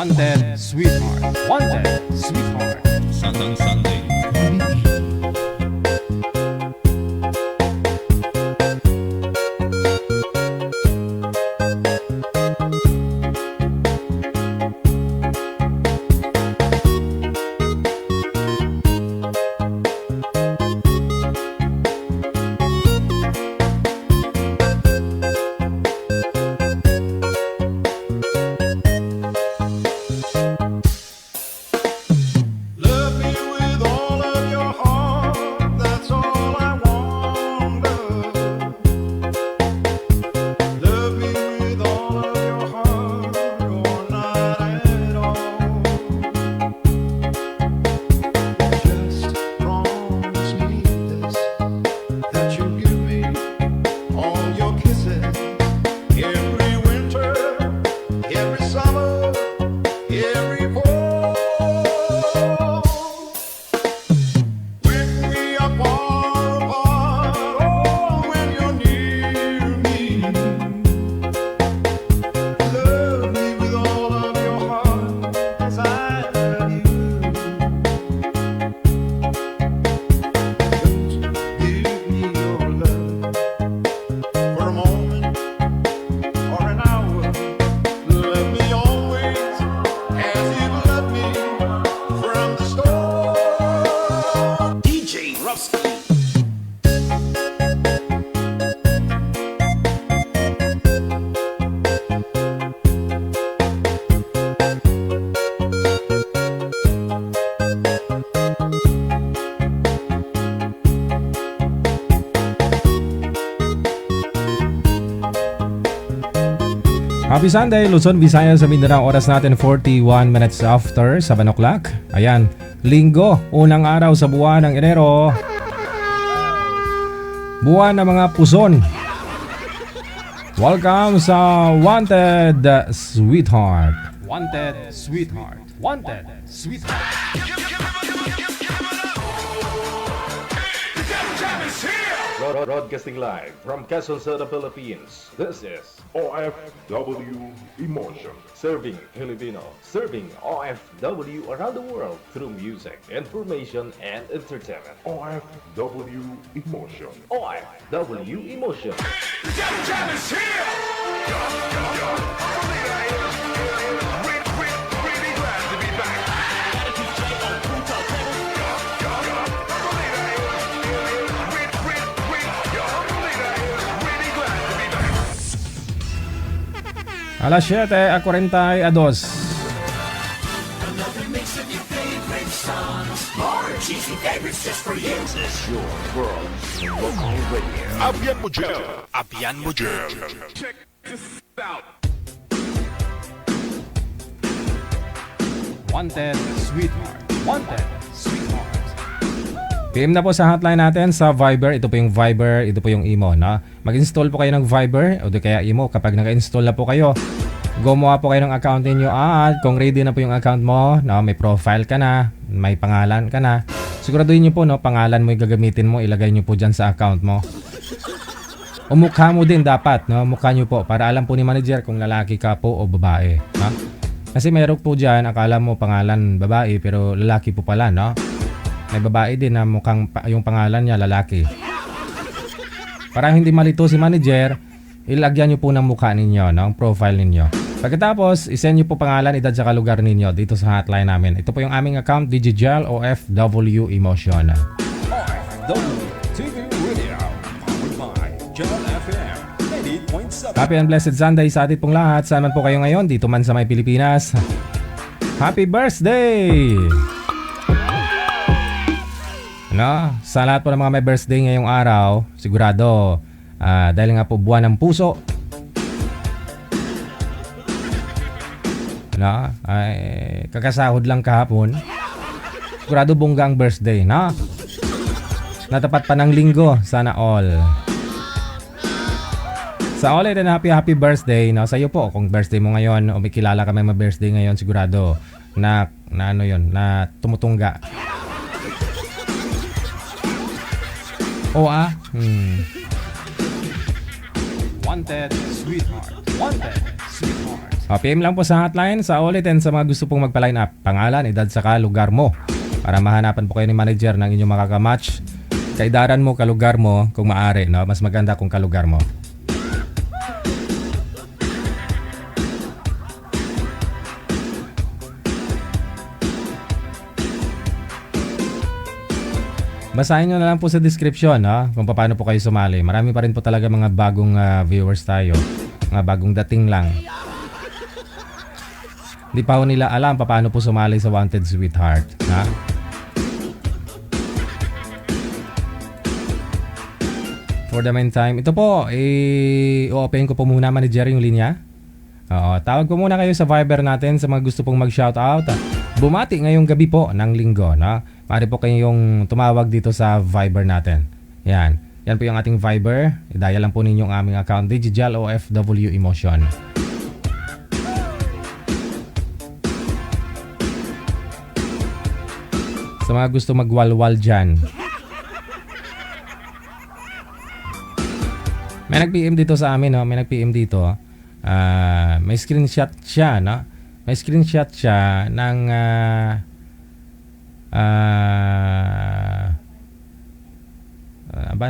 Wanted Sweetheart. Wanted Sweetheart. Sandang Sunday. Love me with all of your heart, that's all I want, love. Love me with all of your heart, or not at all. Just promise me this, that you'll give me all your kisses, every winter, every summer, every fall. When we are far apart, or when you're near me, love me with all of your heart, as I love you. Just give me your love for a moment or an hour. Love me always as you've loved me from the start. DJ Rusty. Happy Sunday, Luzon, Visayas, sa Mindanao. Oras natin 41 minutes after 7 o'clock. Ayan, linggo, unang araw sa buwan ng Enero. Buwan ng mga puson. Welcome sa Wanted Sweetheart. Wanted Sweetheart. Wanted Sweetheart. Broadcasting live from Quezon City, Philippines. This is OFW Emotion. Serving Filipino, serving OFW around the world through music, information, and entertainment. OFW Emotion. OFW Emotion. Alas 7:42. Abian mo dyan. Abiyan mo dyan. Check this out. Wanted Sweetheart. Wanted Sweetheart. PM na po sa hotline natin sa Viber. Ito po yung Viber, ito po yung Imo, no? Mag-install po kayo ng Viber o di kaya Imo. Kapag naka-install na po kayo, gumawa po kayo ng account ninyo. At kung ready na po yung account mo, no, may profile ka na, may pangalan ka na, siguraduhin nyo po, no, pangalan mo yung gagamitin mo, ilagay nyo po dyan sa account mo. O mukha mo din dapat, no? Mukha nyo po para alam po ni manager kung lalaki ka po o babae, no? Kasi meron po dyan, akala mo pangalan babae pero lalaki po pala, no? May babae din na mukhang yung pangalan niya lalaki. Para hindi malito si manager, ilagyan nyo po ng mukha ninyo, no? Ang profile ninyo. Pagkatapos, isend nyo po pangalan, edad sa lugar ninyo dito sa hotline namin. Ito po yung aming account, Digigel OFW Emotion. OFW TV Radio. Powered by John FM 88.7. Happy and blessed Sunday sa atin pong lahat. Saan man po kayo ngayon, dito man sa may Pilipinas. Happy birthday! No? Sa lahat po ng mga may birthday ngayong araw, sigurado, dahil nga po buwan ng puso, no? Ay, kakasahod lang kahapon, sigurado bongga ang birthday, no? Natapat pa ng linggo, sana all. Sa all and happy birthday, no? Sa iyo po, kung birthday mo ngayon o may kilala ka may birthday ngayon, sigurado na ano yon, na tumutungga. Wanted Sweetheart. Wanted Sweetheart. PM lang po sa hotline sa ulit and sa mga gusto pong magpa-line up. Pangalan, edad, saka lugar mo. Para mahanapan po kayo ni manager ng inyong makakamatch. Kaidaran mo, kalugar mo, kung maaari. No? Mas maganda kung kalugar mo. Basahin nyo na lang po sa description, no? Kung paano po kayo sumali. Marami pa rin po talaga mga bagong viewers tayo. Mga bagong dating lang. Hindi pa ho nila alam paano po sumali sa Wanted Sweetheart. Ha? For the meantime, ito po, i-open ko po muna manager yung linya. Oo, tawag po muna kayo sa Viber natin sa mga gusto pong mag-shoutout. Bumati ngayong gabi po ng linggo, no? Maaari po kayong tumawag dito sa Viber natin. Yan. Yan po yung ating Viber. I-dial lang po ninyo ang aming account, Digital OFW Emotion. Sa mga gusto magwalwal dyan. May nag-PM dito sa amin, no? May nag-PM dito. May screenshot siya, no? May screenshot siya ng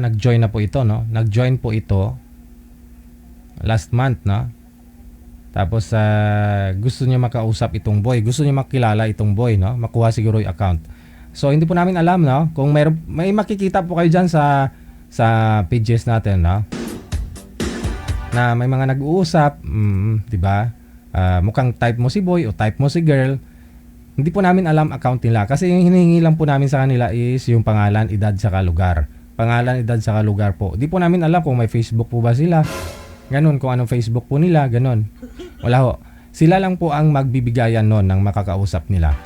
nag-join na po ito, no? Nag-join po ito last month, no? Tapos gusto niya makausap itong boy, gusto niya makilala itong boy, no? Makuha siguro yung account. So hindi po namin alam, no? Kung may makikita po kayo diyan sa pages natin, no? Na may mga nag-uusap, 'di ba? Mukhang type mo si boy o type mo si girl. Hindi po namin alam account nila kasi yung hinihingi lang po namin sa kanila is yung pangalan, edad, saka lugar. Pangalan, edad, saka lugar po. Hindi po namin alam kung may Facebook po ba sila. Ganun, kung anong Facebook po nila, ganun. Wala ho. Sila lang po ang magbibigayan nun ng makakausap nila.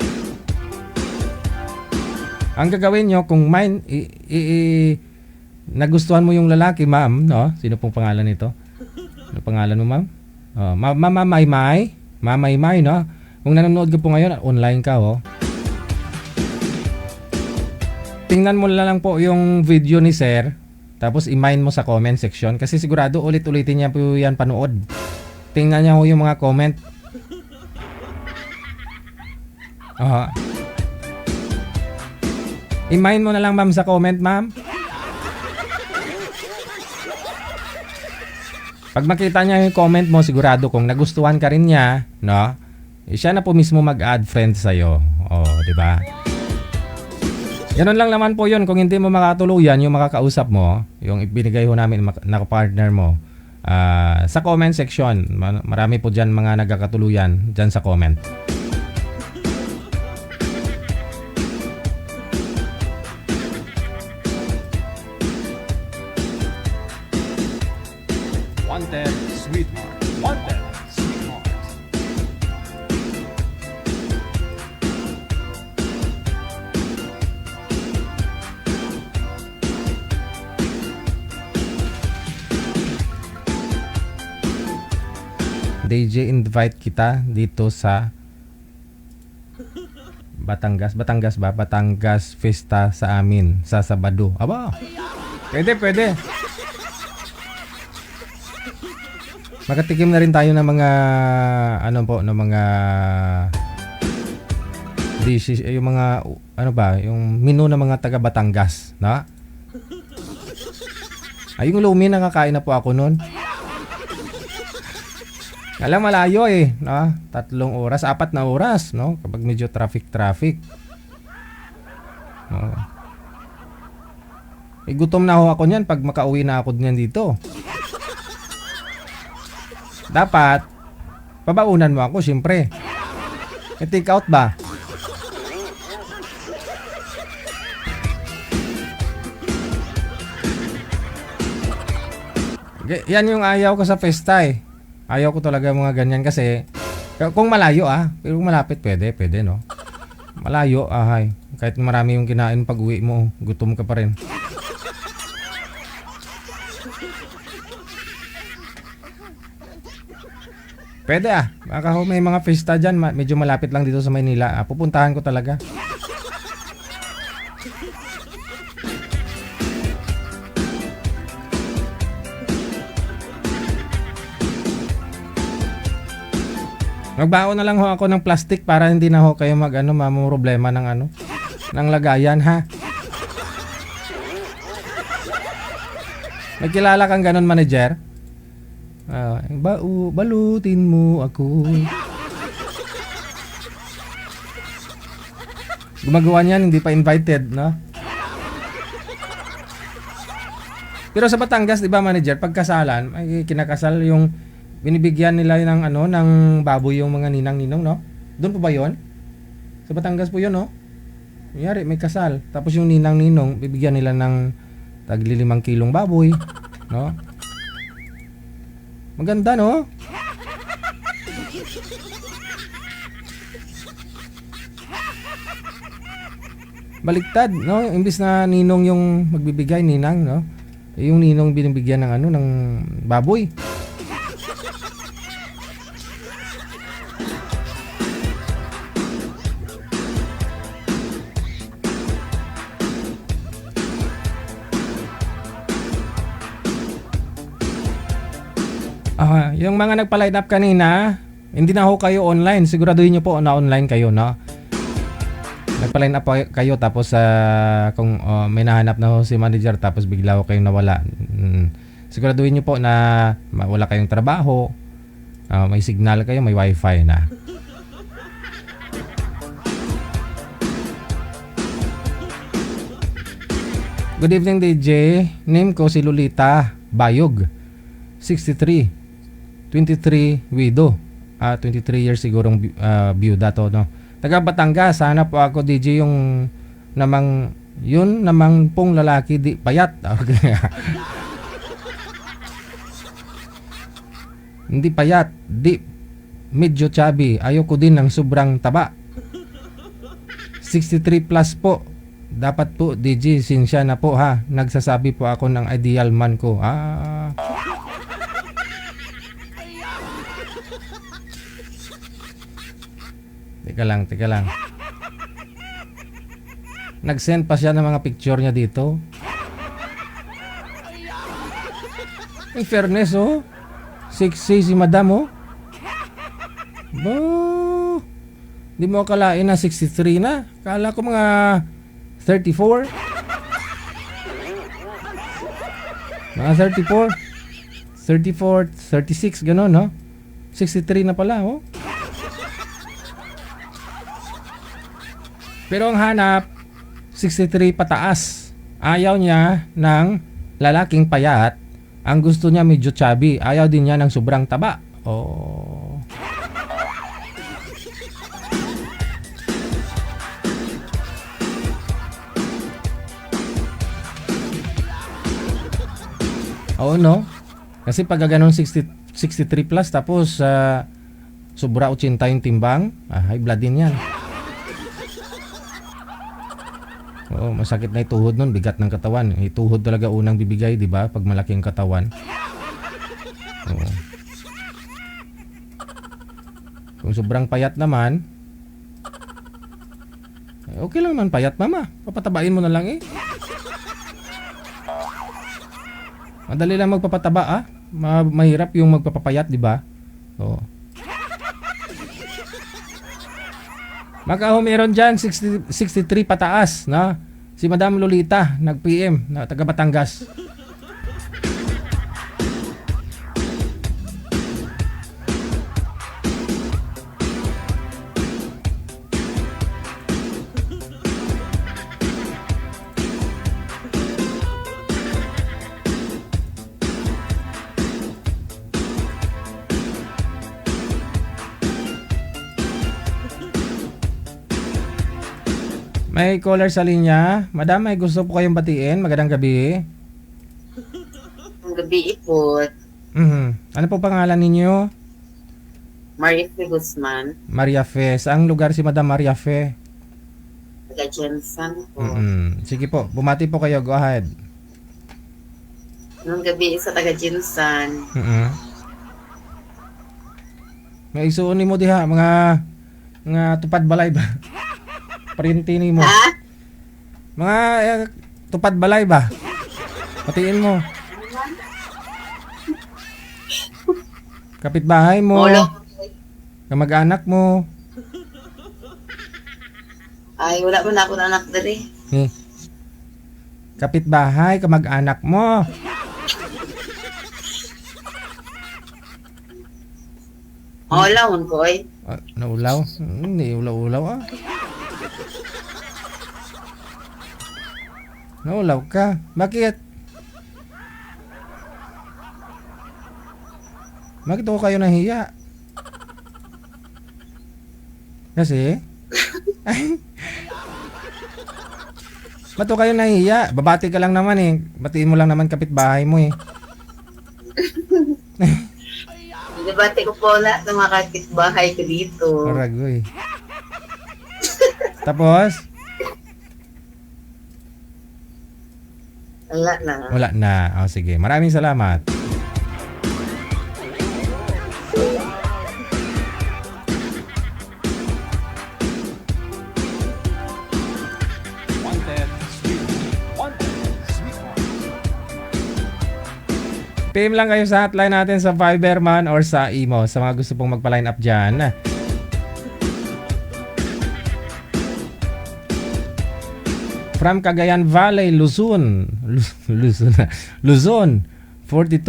Ang gagawin nyo, kung nagustuhan mo yung lalaki, ma'am, no? Sino pong pangalan nito? Ano pangalan mo, ma'am? Mamaymay, no? Kung nanonood ka po ngayon, online ka, oh. Tingnan mo na lang po yung video ni sir, tapos i-mine mo sa comment section kasi sigurado ulit-ulitin niya po yan panood. Tingnan niya ho yung mga comment. I-mine mo na lang, ma'am, sa comment, ma'am. Pag makita niya yung comment mo, sigurado kung nagustuhan ka rin niya, no? Siya na po mismo mag-add friend sa'yo. Di ba? Ganun lang naman po yun. Kung hindi mo makatuluyan yung makakausap mo, yung ibinigay ho namin na partner mo, sa comment section, marami po dyan mga nagkakatuluyan dyan sa comment. Wanted Sweetheart. Wanted Sweetheart. DJ, invite kita dito sa Batangas ba? Batangas Fiesta sa amin sa Sabado. Aba. Pwede. Makatikim na rin tayo ng mga ng mga dishes, yung mga yung menu ng mga taga Batangas, no? Ay, yung lumi nakakain na po ako noon. Alam, malayo no? 3 oras, 4 na oras, no? Kapag medyo traffic. No? Gutom na ako niyan pag makauwi na ako niyan dito. Dapat pabaunan mo ako, siyempre. Take out ba? Yan yung ayaw ko sa festa Ayaw ko talaga mga ganyan kasi kung malayo pero kung malapit pwede no. Malayo kahit marami yung kinain pag uwi mo, gutom ka pa rin. Pwede baka may mga festa dyan, medyo malapit lang dito sa Maynila, pupuntahan ko talaga. Magbaon na lang ho ako ng plastic para hindi na ho kayo problema ng ng lagayan, ha? May kilala kang ganun, manager? Balutin mo ako. Gumagawa niyan, hindi pa invited, no? Pero sa Batangas, di ba, manager, pagkasalan, ay kinakasal yung binibigyan nila ng baboy yung mga ninang-ninong, no? Doon po ba 'yon? Sa Batangas po 'yon, no? Kunyari, may kasal, tapos yung ninang-ninong bibigyan nila ng tagli 5 kilong baboy, no? Maganda, no? Baliktad, no? Imbis na ninong yung magbibigay, ninang, no? Yung ninong binibigyan ng baboy. Yung mga nagpa-line up kanina, hindi na ho kayo online. Siguraduhin nyo po na online kayo, no? Nagpa-line up kayo tapos kung may nahanap na ho si manager tapos bigla ho kayong nawala. Siguraduhin nyo po na wala kayong trabaho, may signal kayo, may wifi na. Good evening, DJ. Name ko si Lolita Bayog. 63. 23 widow. 23 years sigurong byuda to, no. Taga Batangas, sana po ako DJ yung namang pong lalaki di payat. Okay. Hindi payat, di medyo chubby. Ayoko din ng sobrang taba. 63 plus po. Dapat po DJ, sinsya na po, ha. Nagsasabi po ako ng ideal man ko. Teka lang. Nag-send pa siya ng mga picture niya dito. In fairness, oh. Sexy si madam, oh. Di mo akalain na 63 na. Kala ko mga 34. Mga 34. 36, gano'n, no? 63 na pala, oh. Pero ang hanap, 63 pataas. Ayaw niya ng lalaking payat. Ang gusto niya medyo chubby. Ayaw din niya ng sobrang taba. Oh. Oo, no? Kasi pag ganun 63 plus tapos sobra 80 yung timbang, high blood din yan. Oo, masakit na ituhod nun, bigat ng katawan. Ituhod talaga unang bibigay, di ba? Pag malaking katawan. Oo. Kung sobrang payat naman, okay lang naman payat, mama. Papatabain mo na lang, eh. Madali lang magpapataba, mahirap yung magpapapayat, di ba? Oo. Makaho meron dyan, 63 pataas, no? Si Madam Lolita, nag-PM, na taga Batangas. May caller sa linya. Madam, may gusto po kayong batiin. Magandang gabi. Ang gabi po, Ano po pangalan ninyo? Maria Fe Guzman, Maria Fe. Saang lugar si Madam Maria Fe? taga Jensen po. Sige po, bumati po kayo. Go ahead. Nung gabi sa taga Jensen, May isuon mo diha, mga tupad balay ba? Parintini mo. ha? Mga tupad balay ba? Patiin mo. Kapitbahay mo. Kamag-anak mo. Ay, wala man ako na anak dali. Eh. Kapitbahay, kamag-anak mo. Maulawon ko eh. Naulaw? Hindi ulaw-ulaw ah. Naulaw ka? Bakit? Bakit ako kayo nahiya? Kasi? Ay. Ba't ako kayo nahiya? Babati ka lang naman eh. Batiin mo lang naman kapitbahay mo eh. Debate ko po lahat ng mga kapitbahay ko dito. Paragoy. Tapos? Wala na. Wala na. O sige. Maraming salamat. Wanted, sweetheart. Wanted, sweetheart. PM lang kayo sa hotline natin sa Viber man or sa imo sa mga gusto pong magpa-line up dyan. From Cagayan Valley, Luzon. Luzon. 42,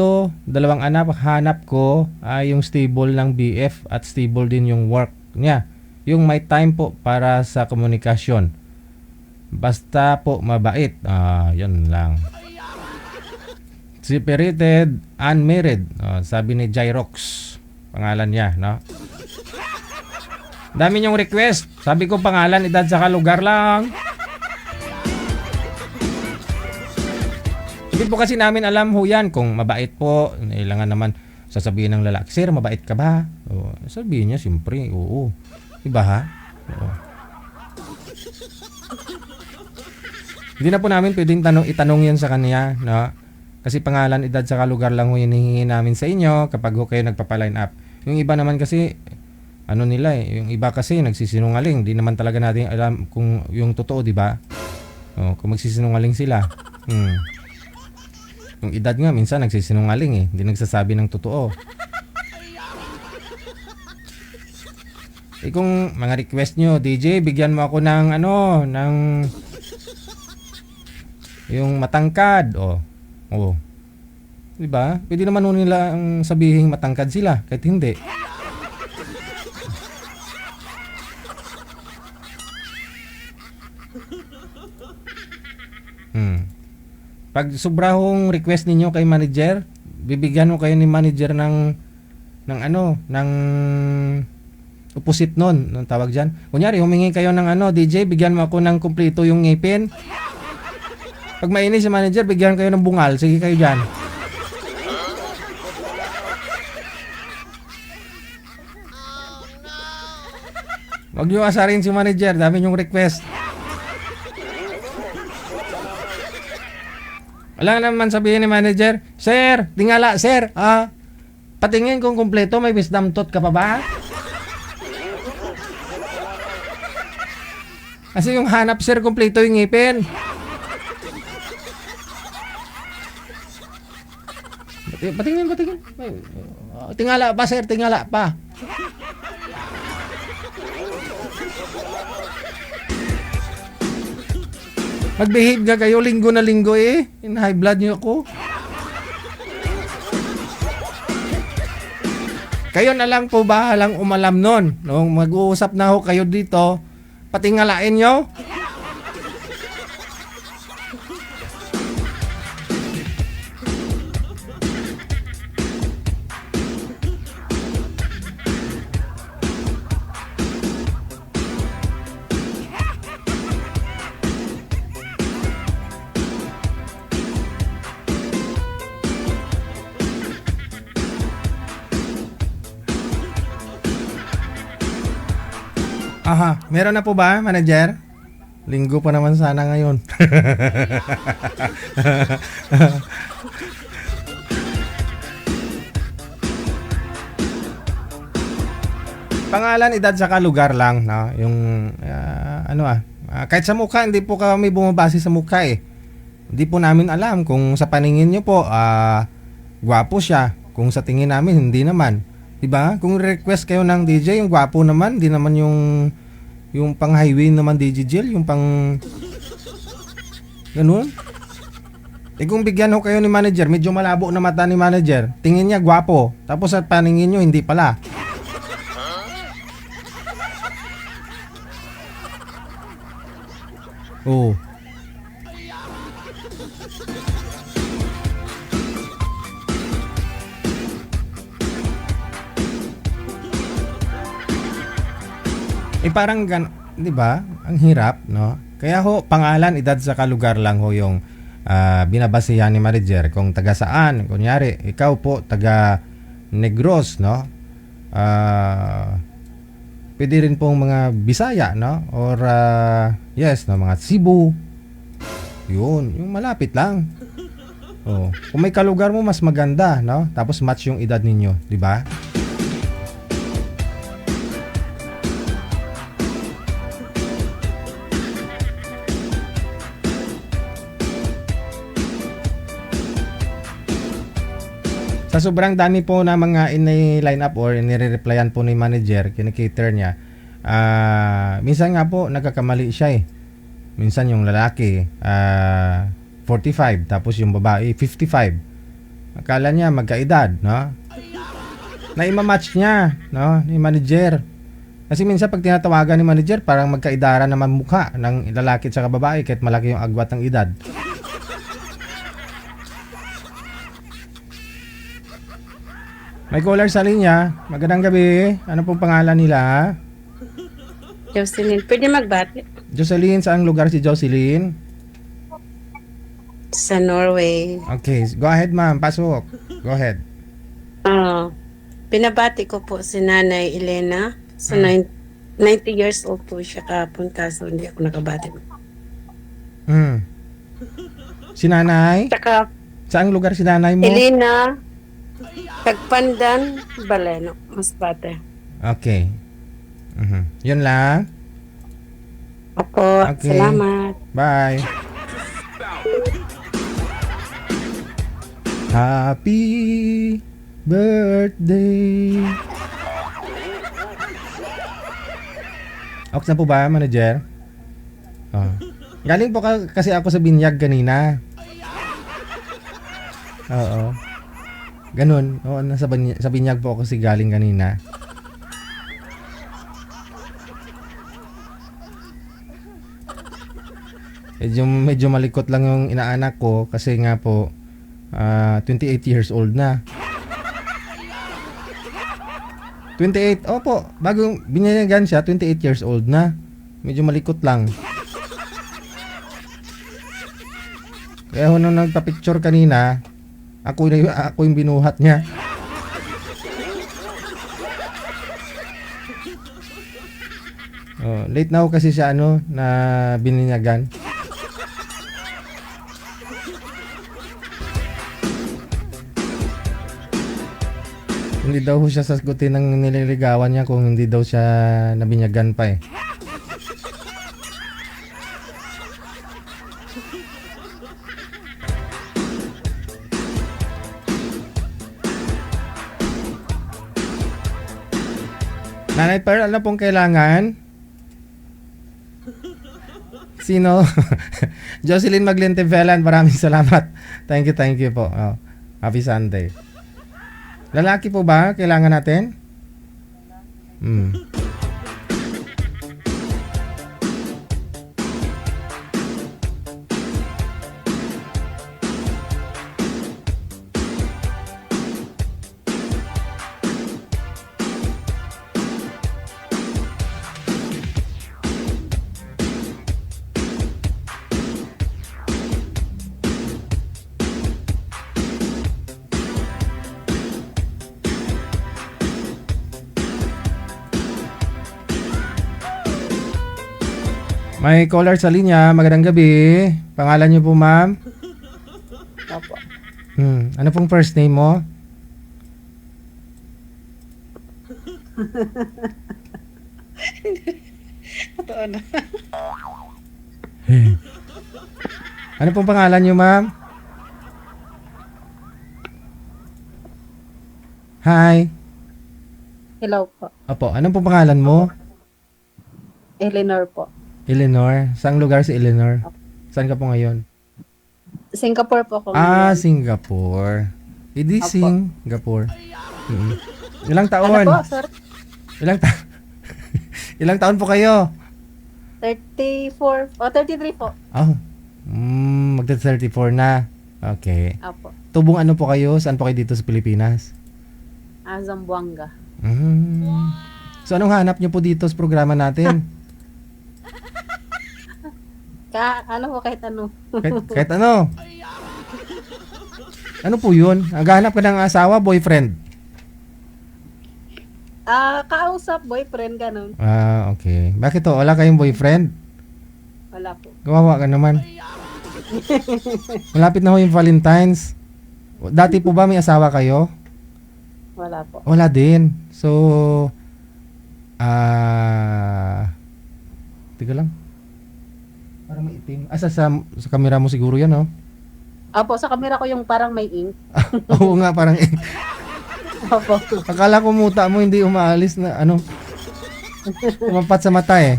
dalawang anak, hanap ko ay yung stable ng BF at stable din yung work niya. Yung may time po para sa komunikasyon. Basta po mabait. Yun lang. Separated, unmarried. Sabi ni Jyrox. Pangalan niya, no? Dami niyong request. Sabi ko pangalan, edad, saka lugar lang. Hindi po kasi namin alam ho yan kung mabait po. Kailangan naman sasabihin ng lalaki, sir, mabait ka ba? Sabihin niya, siyempre, oo. Diba ha? Oo. Hindi na po namin pwedeng itanong yan sa kanya, no? Kasi pangalan, edad, saka lugar lang ho hinihingi namin sa inyo kapag ho kayo nagpapa-line up. Yung iba naman kasi, ano nila eh, yung iba kasi nagsisinungaling. Di naman talaga natin alam kung yung totoo, di ba? Kung magsisinungaling sila. Yung edad nga, minsan nagsisinungaling eh. Hindi nagsasabi ng totoo. Kung mga request nyo, DJ, bigyan mo ako ng yung matangkad. Diba? Pwede naman nila ang sabihin matangkad sila, kahit hindi. Pag sobrahong request ninyo kay manager, bibigyan mo kayo ni manager ng opposite nun, nung tawag dyan. Kunyari, humingi kayo ng DJ, bigyan mo ako ng kumpleto yung ngipin. Pag mainis si manager, bigyan kayo ng bungal. Sige kayo dyan. Huwag nyo asarin si manager, dami yung request. Wala naman sabihin ni manager, sir, tingala, sir, patingin kung kumpleto, may wisdom tooth ka pa ba? Kasi yung hanap, sir, kumpleto yung ngipin. Patingin. Tingala pa, sir, tingala pa. Mag-behave nga kayo, linggo na linggo eh. In high blood niyo ako. Kayo na lang po bahalang umalam nun. Nung mag-uusap na ho kayo dito, patingalain nyo. Aha, meron na po ba, manager? Linggo pa naman sana ngayon. Pangalan, edad, saka lugar lang, no? Yung kahit sa mukha, hindi po kami bumabase sa mukha eh. Hindi po namin alam kung sa paningin nyo po gwapo siya. Kung sa tingin namin, hindi naman. Diba? Kung request kayo ng DJ, yung gwapo naman, di naman yung pang highway naman DJ Jill, yung pang ganun. Kung bigyan ho kayo ni manager, medyo malabo na mata ni manager, tingin niya gwapo, tapos sa paningin nyo, hindi pala. Oh. Parang 'di ba? Ang hirap, no? Kaya ho, pangalan, edad sa lugar lang ho yung binabasihan ni manager kung taga saan. Kunyari, ikaw po taga Negros, no? Pwede rin pong mga Bisaya, no? Or yes, no, mga Cebu. Yun, yung malapit lang. Oh, kung may kalugar mo mas maganda, no? Tapos match yung edad ninyo, 'di ba? Sa sobrang dami po na mga ini-line up or inire-replyan po ni manager, kinikater niya, minsan nga po nagkakamali siya eh. Minsan yung lalaki 45, tapos yung babae 55. Akala niya magkaedad, no? Na ima-match niya, no, ni manager. Kasi minsan pag tinatawagan ni manager, parang magkaedara naman mukha ng lalaki at babae kahit malaki yung agwat ng edad. May caller sa linya. Magandang gabi. Ano pong pangalan nila? Jocelyn, pwede magbati? Jocelyn, saang lugar si Jocelyn? Sa Norway. Okay, go ahead ma'am. Pasok. Go ahead. Pinabati ko po si Nanay Elena. So, 90 years old po siya kapon, kaso hindi ako nakabati. Si nanay? Saka, Saang lugar si nanay mo? Elena, Tagpandan, Baleno, Masbate. Okay. Yun lang. Opo, Okay. salamat. Bye. Happy birthday. Okay na po ba, manager? Oh. Galing po kasi ako sa binyag kanina. Oo. Ganun. Oo, sa binyag po ako kasi galing kanina. Medyo malikot lang yung inaanak ko kasi nga po 28 years old na. 28, opo, bagong binyagan siya, 28 years old na. Medyo malikot lang. Kaya nung nagpa-picture kanina, ako yung binuhat niya. Late na ako kasi siya na bininyagan. Hindi daw siya sasagutin ng nililigawan niya kung hindi daw siya nabinyagan pa eh. Nanay Pearl, ano pong kailangan? Sino? Jocelyn Maglintevelan, maraming salamat. Thank you po. Happy Sunday. Lalaki po ba? Kailangan natin? May caller sa linya. Magandang gabi. Pangalan niyo po, ma'am? Opo. Ano pong first name mo? Ano pong pangalan niyo, ma'am? Hi. Hello po. Opo, anong po pangalan mo? Eleanor po. Eleanor. Saang lugar si Eleanor? Saan ka po ngayon? Singapore po ako. Ah, ngayon. Singapore. Hindi Opo. Singapore. Mm. Ilang Ano taon? po, sir? Ilang ta Ilang taon po kayo? 34. O, 33 po. Oh. Magta-34 na. Okay. Apo. Tubong ano po kayo? Saan po kayo dito sa Pilipinas? Zamboanga. So anong hanap niyo po dito sa programa natin? Ano po, kahit ano. kahit ano? Ano po yun? Naghahanap ka ng asawa, boyfriend? Kausap, boyfriend, ganun. Ah, okay. Bakit to? Wala kayong boyfriend? Wala po. Kawawa ka naman. Malapit na ho yung Valentine's. Dati po ba may asawa kayo? Wala po. Wala din. So, tiga lang. Parang may itim. Sa camera mo siguro yan, oh. Apo, sa camera ko yung parang may ink. Oo nga, parang Apo. akala ko muta mo hindi umaalis na ano. Umapat sa mata eh.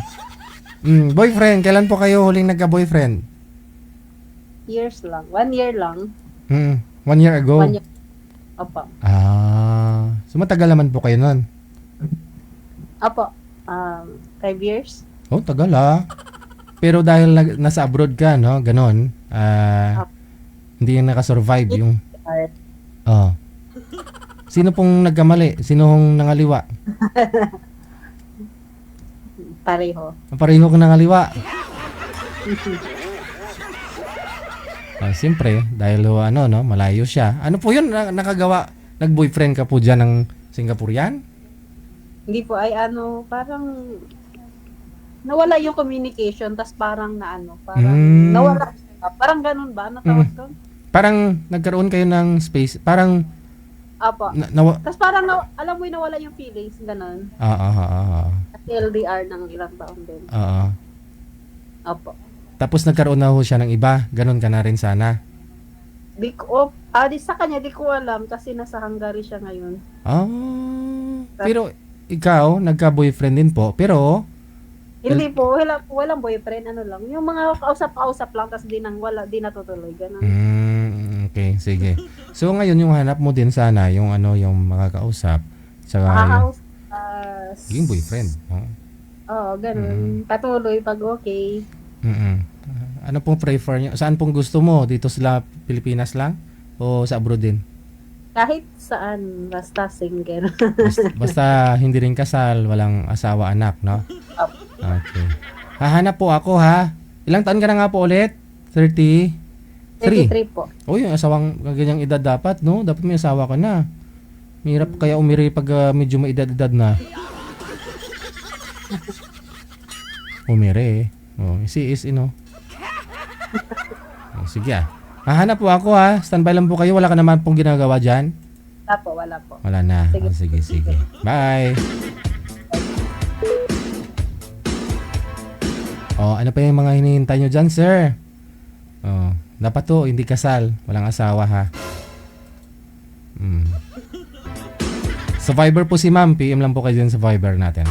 Boyfriend, kailan po kayo huling nagka-boyfriend? Years lang. 1 year lang. 1 year ago? 1 year. Apo. So matagal naman po kayo nun? Apo. 5 years. Oh, tagal ah. Pero dahil nasa abroad ka, no? Ganon. Hindi yung nakasurvive yung... Oh. Sino pong nagkamali? Sino hong nangaliwa? Pareho. Pareho ka nangaliwa. Siyempre, dahil ano, no? Malayo siya. Ano po yun? Nakagawa? Nag-boyfriend ka po dyan ng Singaporean? Hindi po ay parang nawala yung communication, tas parang parang nawala. Parang ganun ba? Ano tawag doon? Parang nagkaroon kayo ng space. Parang... Apo. Tas parang alam mo yung nawala yung feelings, ganun. Kasi LDR ng ilang taon din. Apo. Tapos nagkaroon na ho siya ng iba. Ganun ka na rin sana. Sa kanya, di ko alam kasi nasa Hungary siya ngayon. Pero ikaw, nagka-boyfriend din po. Pero... Hindi po, walang boyfriend, lang. Yung mga kausap-kausap lang, tas di natutuloy, ganun. Okay, sige. So ngayon yung hanap mo din sana, yung yung makakausap. Saka yung boyfriend. Oo, ganun. Patuloy pag okay. Ano pong prefer nyo? Saan pong gusto mo? Dito sa Pilipinas lang? O sa abroad din? Kahit saan, basta single. Basta hindi rin kasal, walang asawa, anak, no? Okay. Hahanap po ako, ha? Ilang taon ka na nga po ulit? 33 po. Yung asawang ganyang edad dapat, no? Dapat may asawa ka na. Mahirap kaya umiri pag medyo may edad-edad na. Umiri, si is, sige, hahanap po ako, ha? Standby lang po kayo. Wala ka naman pong ginagawa dyan? Wala po. Wala na. Sige. Sige. Bye. Ano pa yung mga hinihintay nyo dyan, sir? Dapat to, hindi kasal. Walang asawa, ha? Sa Viber po si ma'am. PM lang po kayo dyan sa Viber natin.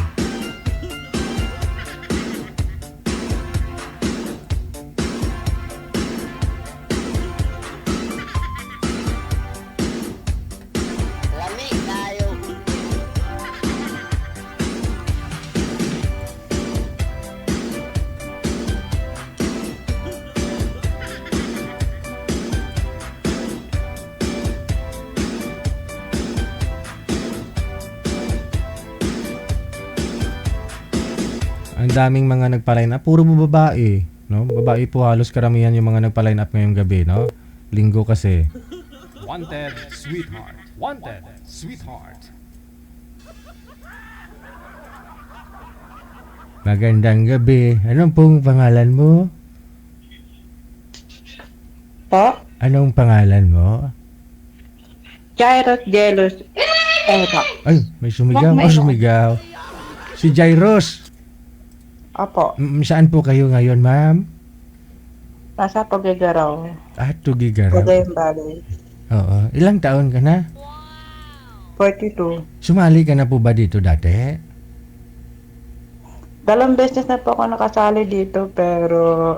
Ang daming mga nagpa-line up, puro babae, no? Babae po halos karamihan yung mga nagpa-line up ngayong gabi, no? Linggo kasi. Wanted, sweetheart. Wanted, sweetheart. Magandang gabi. Anong pong pangalan mo? Po? Anong pangalan mo? Jairus Jealous. Ay, may sumigaw. Sumigaw. Si Jairus. Opo. Saan po kayo ngayon, ma'am? Nasa Tugigaraw. Tugigaraw. Cagayan Valley. Oo. Ilang taon ka na? 42. Sumali ka na po ba dito dati? Dalawang beses na po ako nakasali dito pero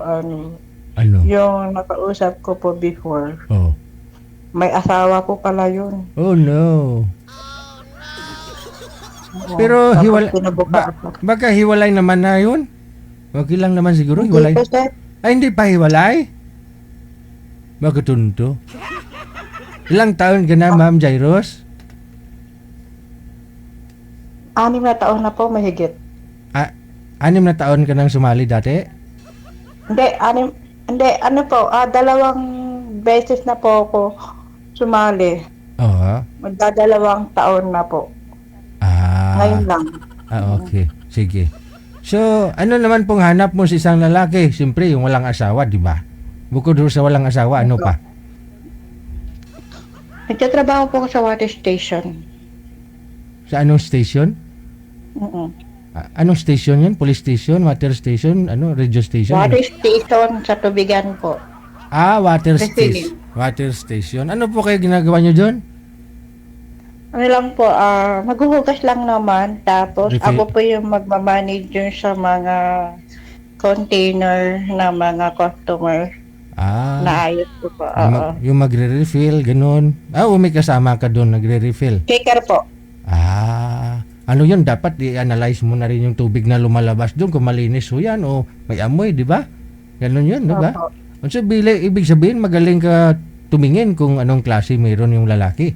Ano? yung nakausap ko po before, Oh. may asawa po pala yun. Oh no. Oo. Pero Tapos hiwalay. kinabukasan. Baka hiwalay naman na yun? Okay lang naman siguro Hindi hiwalay. po, sir. Ay, hindi pa hiwalay? Bakit tunto? Ilang taon ka na, Ma'am Jairos? 6 na taon na po, mahigit. 6 na taon ka nang sumali dati? Hindi, dalawang beses na po ako sumali. Oo. Magdadalawang taon na po. Ngayon lang. Okay. Sige. So, ano naman pong hanap mo sa isang lalaki? Siyempre, yung walang asawa, di ba? Bukod doon sa walang asawa, ano pa? Nagtatrabaho po ako sa water station. Sa anong station? Anong station yun? Police station? Water station? Ano? Radio station? Water station sa tubigan po. Water Refilling. station. Water station. Ano po kayo ginagawa nyo doon? Ano lang po, maghuhugas lang naman. Tapos Refill. ako po yung magmamanage dun sa mga container na mga customer na ayos po po. Yung magre-refill, ganun. May kasama ka doon, nagre-refill. Checker po. Ano yun? Dapat i-analyze mo na rin yung tubig na lumalabas doon kung malinis o yan o may amoy, di ba? Ganun yun, di ba? Opo. So, ibig sabihin, magaling ka tumingin kung anong klase mayroon yung lalaki.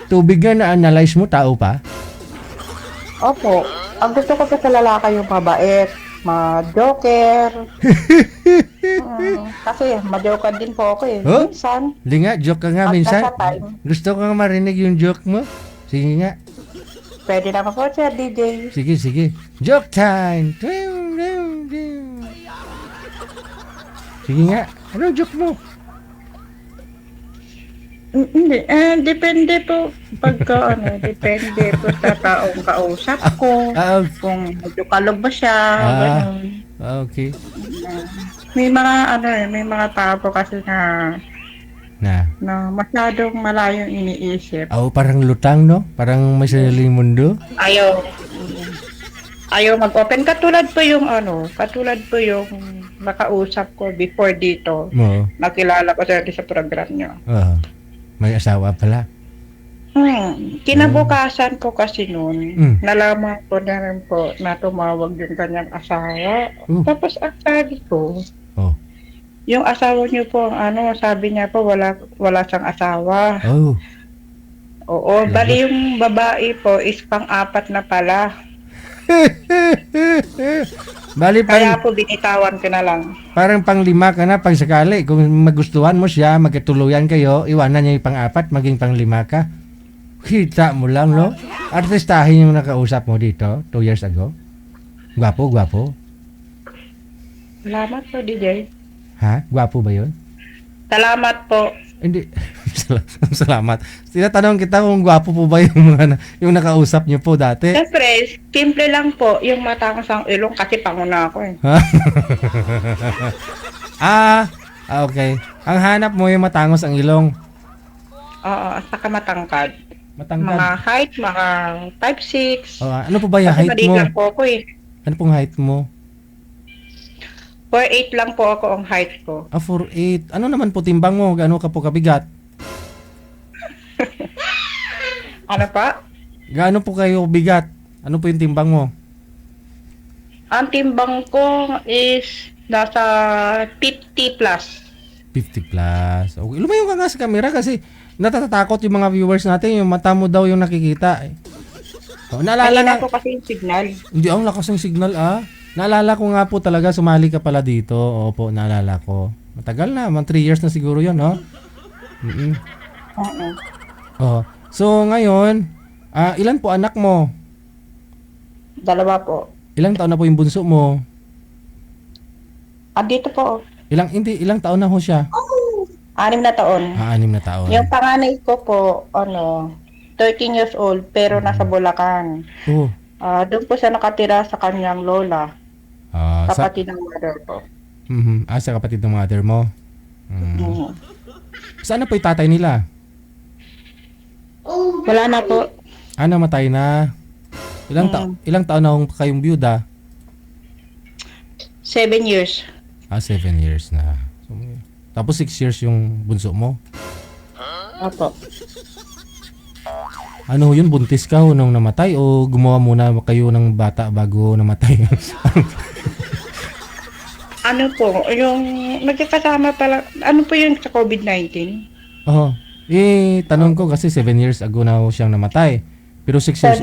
Tubig nga na-analyze mo, tao pa? Opo. Ang gusto ko po sa lalaki yung mabait, ma-joker. Kasi ma-joker din po ako eh. Oh? Minsan, Linga, joke ka nga at minsan. nasa time, Gusto ko nga marinig yung joke mo. Sige nga. pwede naman po siya, DJ. Sige, sige. Joke time! Sige nga. Anong joke mo? Hindi, depende po pagka depende po sa taong kausap ko. Kung medyo kalog ba siya, ganun. Okay. May mga may mga tao po kasi na masyadong malayong iniisip. Parang lutang, no? Parang may sariling mundo. Ayaw mag-open. Katulad po yung nakausap ko before dito. Mo. Nakilala ko siya sa program niyo. May asawa pala. Kinabukasan ko kasi noon, Mm. nalaman ko na rin po na tumawag yung kanyang asawa. Tapos ang sabi ko, yung asawa niyo po, sabi niya po wala siyang asawa. Oo, bali yung babae po is pang-apat na pala. Bali Kaya po binitawan ko na lang. parang pang-5 ka na pag sakali. Kung magustuhan mo siya, magkatuluyan kayo, iwanan niya yung pang-4, maging pang-5 ka. Kita mo lang, no? Artistahin yung nakausap mo dito 2 years ago. Gwapo, gwapo. Salamat po, DJ. Ha? Gwapo ba yun? Salamat po. Hindi. Salamat. Tinatanong kita kung gwapo po ba yung yung nakausap niyo po dati. Siyempre, simple lang po yung matangos ang ilong kasi panguna ako eh. Okay. Ang hanap mo yung matangos ang ilong. Oo, saka matangkad. Matangkad. Mga height, mga 5'6". Ano po ba yung height mo? Kasi po ako eh. Ano pong height mo? 4'8" lang po ako ang height ko. 4'8". Ano naman po timbang mo? Gaano ka po kabigat? Ano pa? Gaano po kayo bigat? Ano po yung timbang mo? Ang timbang ko is nasa 50 plus. 50 plus. Okay. Lumayo ka nga sa camera kasi natatakot yung mga viewers natin. Yung mata mo daw yung nakikita. Naalala Kanina nga. po kasi yung signal. Hindi, ang lakas ng signal Naalala ko nga po talaga, sumali ka pala dito. Opo, naalala ko. Matagal na, 3 years na siguro yun, no? Oo. So, ngayon, ilan po anak mo? 2 po. Ilang taon na po yung bunso mo? Dito po. Ilang taon na ho siya? 6 na taon. 6 na taon. Yung panganay ko po, 13 years old, pero nasa Bulacan. Doon po siya nakatira sa kanyang lola. Kapatid ng mother ko. Sa kapatid ng mother mo? Saan na po yung tatay nila? Wala na po. Namatay na. Ilang taon na kayong byuda? 7 years. 7 years na. So, tapos 6 years yung bunso mo. Opo. Ano yun, buntis ka nung namatay o gumawa muna kayo ng bata bago namatay? Ano po, yung nagkakasama pala, ano po yung sa COVID-19? Oo. Tanong ko kasi 7 years ago na siyang namatay. Pero 6 years,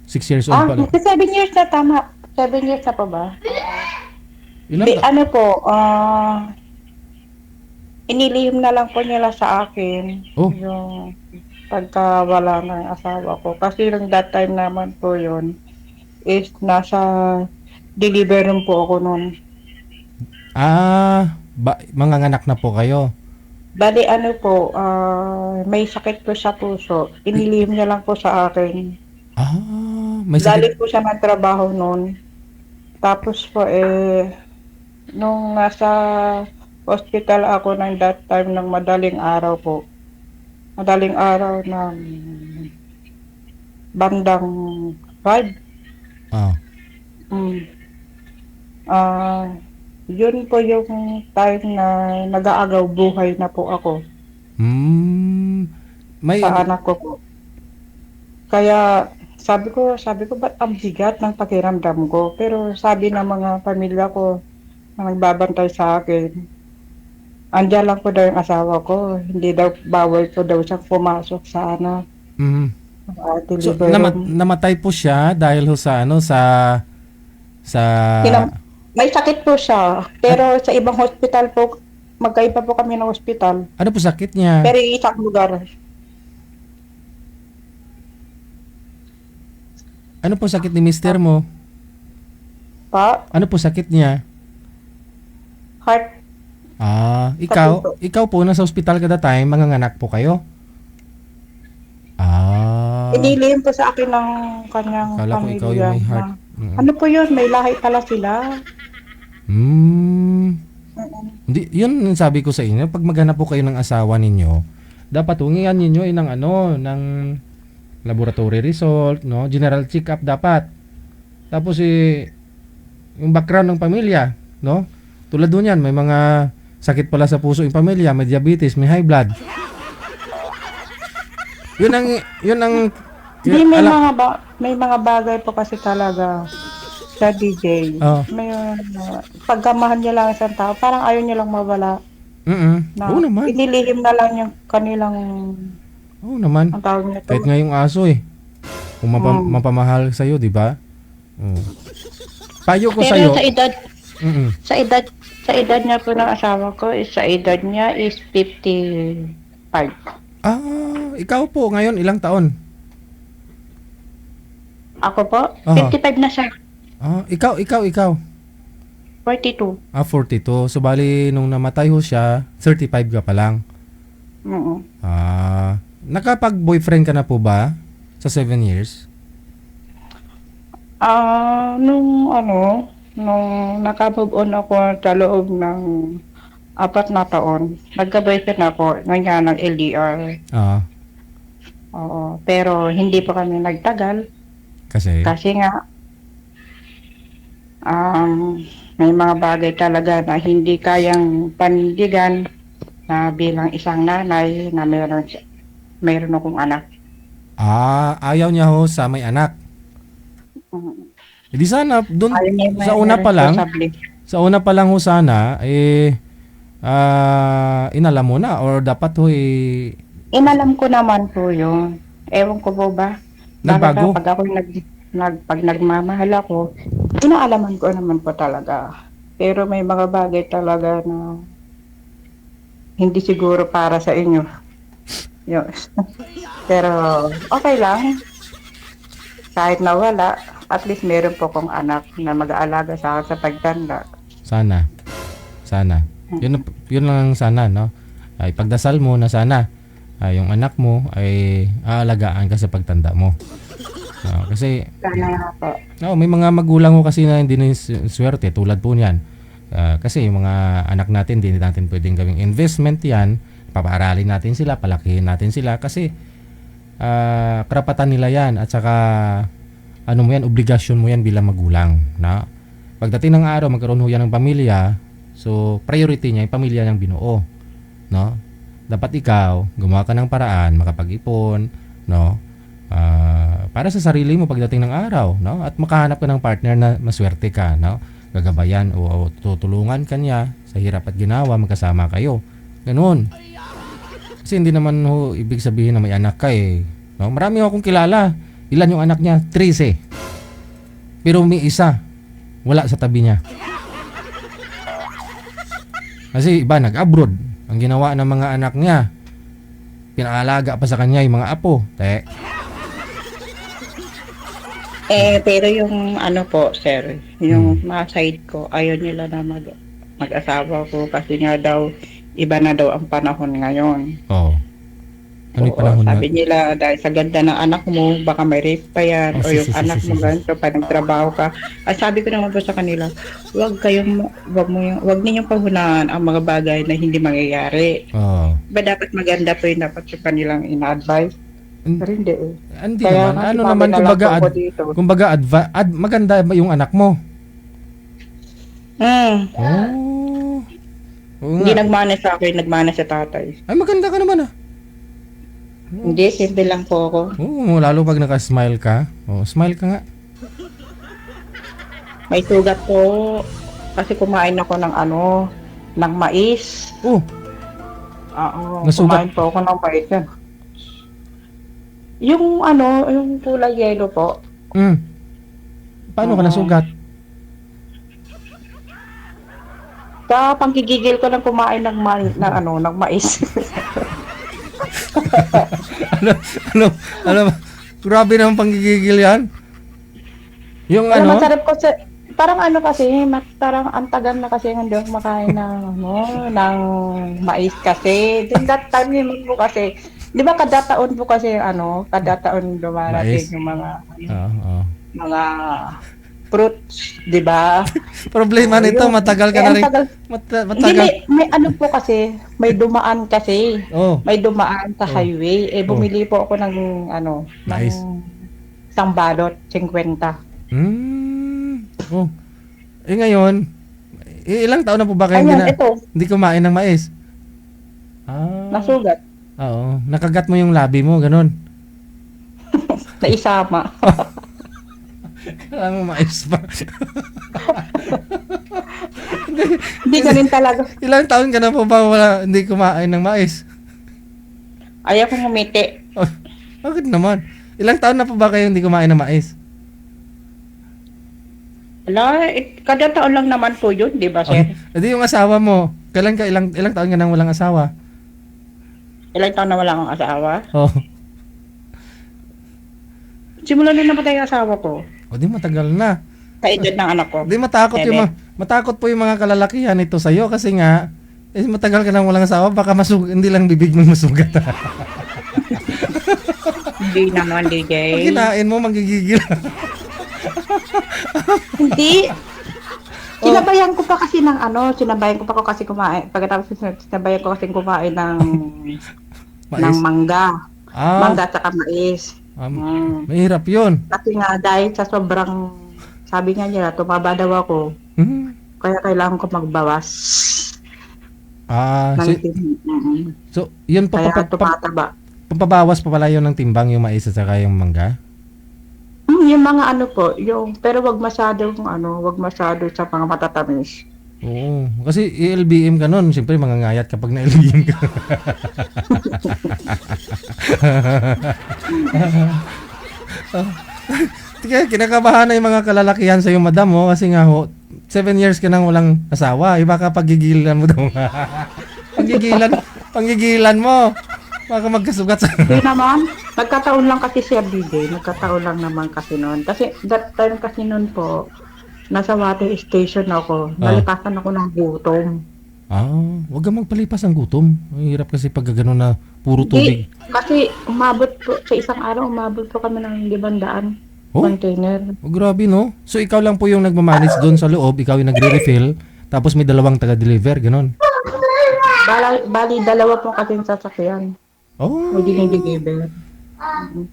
6 years old pala. 7 years na tama. 7 years na pa ba? Ilan Di, ano po, inilihim na lang po nila sa akin Oh. yung pagkawala ng asawa ko. Kasi yung that time naman po yun is nasa delivery room po ako noon. Manganganak na po kayo. Bali ano po, may sakit po sa puso. Inilihim niya lang po sa akin. May sakit. Galing po siya ng trabaho noon. Tapos po nung nasa hospital ako ng that time ng madaling araw po. Madaling araw ng bandang 5. Yun po yung time na nag-aagaw buhay na po ako sa anak ko po. Kaya sabi ko ba't ang bigat ng pakiramdam ko? Pero sabi ng mga pamilya ko na nagbabantay sa akin, andyan lang po daw yung asawa ko. Hindi daw bawal po daw siyang pumasok sa anak. So, namatay po siya dahil ho sa may sakit po siya. Pero sa ibang hospital po, magkaiba po kami ng hospital. Ano po sakit niya? Pero isang lugar. Ano po sakit ni mister mo? Pa? Ano po sakit niya? Heart. Ikaw po nasa hospital kada time, manganganak po kayo? Inilihim po sa akin ng kanyang Kala ko pamilya. ikaw yung may heart. Ano po yun? May lahi pala sila. Hindi, yun sabi ko sa inyo, pag maghanap po kayo ng asawa ninyo, dapat hungian ninyo ng laboratory result, no? General check-up dapat. Tapos yung background ng pamilya, no? Tulad doon yan, may mga sakit pala sa puso yung pamilya, may diabetes, may high blood. May mga bagay po kasi talaga sa DJ. May pagkamahan niya lang isang tao, parang ayaw niya lang mawala. Oo naman. Inilihim na lang yung kanilang Oo naman. ang tawag nito. Kahit nga yung aso kung mapamahal sa'yo, di ba? Payo ko sa'yo. Pero sa edad niya po ng asawa ko, sa edad niya is 55. Ikaw po ngayon ilang taon? Ako po, 55 na siya. Ikaw. 42. 42. So bali nung namatay ho siya, 35 ka pa lang. Nakapag-boyfriend ka na po ba sa 7 years? Nung naka-move on ako sa loob ng 4 na taon, nagka-boyfriend ako ng LDR. Oo, pero hindi pa kami nagtagal. Kasi nga, may mga bagay talaga na hindi kayang panindigan na bilang isang nanay na mayroon akong anak. Ayaw niya ho sa may anak. Hindi sana doon sa una pa lang ho sana inalam mo na or dapat ho inalam ko naman po yun. Ewan ko po ba? Nagbago? Pag ako pag nagmamahal ako, inaalaman ko naman po talaga. Pero may mga bagay talaga na hindi siguro para sa inyo. Yun. Pero okay lang. Kahit nawala, at least meron po kong anak na mag-aalaga sa akin sa pagtanda. Sana. Yun lang sana, no? Ay pagdasal mo na sana yung anak mo ay aalagaan ka sa pagtanda mo. Kasi sana po. may mga magulang ko kasi na hindi na swerte tulad po niyan. Kasi yung mga anak natin, hindi natin pwedeng gawing investment yan. Papaaralin natin sila, palakihin natin sila kasi karapatan nila yan at saka ano mo yan, obligasyon mo yan bilang magulang, na pagdating ng araw magkaroon ho yan ng pamilya, so priority niya yung pamilya niyang binuo, no? Dapat ikaw gumawa ka ng paraan makapag-ipon, no? Para sa sarili mo pagdating ng araw, no? At makahanap ka ng partner na maswerte ka, no? Gagabayan o tutulungan ka niya sa hirap at ginawa, magkasama kayo. Ganun. Kasi hindi naman ho ibig sabihin na may anak ka eh. No? Marami akong kilala. Ilan yung anak niya? 13. Pero may isa wala sa tabi niya. Kasi iba nag-abroad. Ang ginawa ng mga anak niya, pinaalaga pa sa kanya yung mga apo. Pero yung ano po, sir, yung mga side ko, ayaw nila na mag-asawa ko kasi nga daw, iba na daw ang panahon ngayon. Oo. Ano yung Oo, panahon na? sabi nila, dahil sa ganda ng anak mo, baka may rape pa yan, o yung anak mo ganito, pa nagtrabaho ka. At sabi ko naman po sa kanila, wag ninyong pahunahan ang mga bagay na hindi mangyayari. Oo. Ba dapat maganda po yung dapat sa kanilang ina-advise? Pero hindi eh. Hindi Kaya naman. nga, Ano sabi naman, na lang kumbaga, po ako dito. maganda ba yung anak mo? Oh. Oo Hindi nga. nagmana sa akin, nagmana sa tatay. Ay, maganda ka naman ah. Hindi, simple lang po ako. Oo, lalo pag naka-smile ka. Oh, smile ka nga. May sugat po. Kasi kumain ako ng ng mais. Oh, Oo, Nasugat? kumain po ako ng mais yan. Yung yung kulay yellow po. paano ka nasugat? Sa panggigigil ko lang kumain ng mais. Ano, grabe naman panggigigil yan. Yung ano? Masarap ko sa, parang kasi, parang antagan na kasi hindi ako makain ng mais kasi. That time naman po kasi, di ba kada taon po kasi kada taon dumarating Mais? yung mga, Oo. mga fruits, di ba? Problema nito, matagal ka na rin. Hindi, Matagal. may po kasi, may dumaan kasi. Oh. May dumaan sa highway. Bumili po ako ng Mais. ng isang balot, 50. Oh. Ngayon, ilang taon na po ba kayo Ayan, ito, hindi kumain ng mais? nasugat, Oo. Nakagat mo yung labi mo, ganun. naisama. Kailangan mo mais pa. Hindi ganun talaga. Ilang taon ka na po ba hindi kumain ng mais? Ayaw kong umiti. Oh, bakit naman? Ilang taon na po ba kayo hindi kumain ng mais? Kada taon lang naman po yun, di ba, sir? Hindi yung asawa mo. Ilang taon ka nang walang asawa? Ilang taon na wala akong asawa. Oh. Simula na namatay ang asawa ko. O di matagal na. Sa edad ng anak ko. Di matakot matakot po yung mga kalalakihan nito sa iyo kasi nga matagal ka nang walang asawa, baka hindi lang bibig mo masugat. Hindi naman, DJ. Pag kinain mo, magigigil. Hindi. Sinabayan ko pa kasi kumain. Pagkatapos sinabayan ko kasi kumain ng Mais? mangga. Mangga at saka mais. Mahirap yun. Kasi nga dahil sa sobrang, sabi nga nila, tumaba daw ako. Kaya kailangan ko magbawas. So, yun Kaya tumataba. pampabawas pa pala yun ng timbang yung mais at saka yung mangga? Yung mga pero wag masyado sa mga matatamis. Oo. Kasi LBM ka nun, siyempre mangangayat kapag na-LBM ka. Kaya kinakabahan na yung mga kalalakihan sa iyo, madam, kasi nga 7 years ka nang walang asawa, baka pagigilan mo daw. Panggigilan mo. Baka magkasugat sa... Hindi naman. Nagkataon lang kasi siya, DJ. Nagkataon lang naman kasi noon. Kasi that time kasi noon po, nasa water station ako. Nalipasan ako ng gutom. Wag kang magpalipas ng gutom. Ang hirap kasi pag gano'n na puro tubig. Kasi umabot po, sa isang araw, umabot po kami ng 500 container. Grabe, no? So ikaw lang po yung nagmamanage doon sa loob, ikaw yung nagre-refill, tapos may dalawang taga-deliver, gano'n? Bali, dalawa po kasi yung sasakyan. May dinideliver. Ang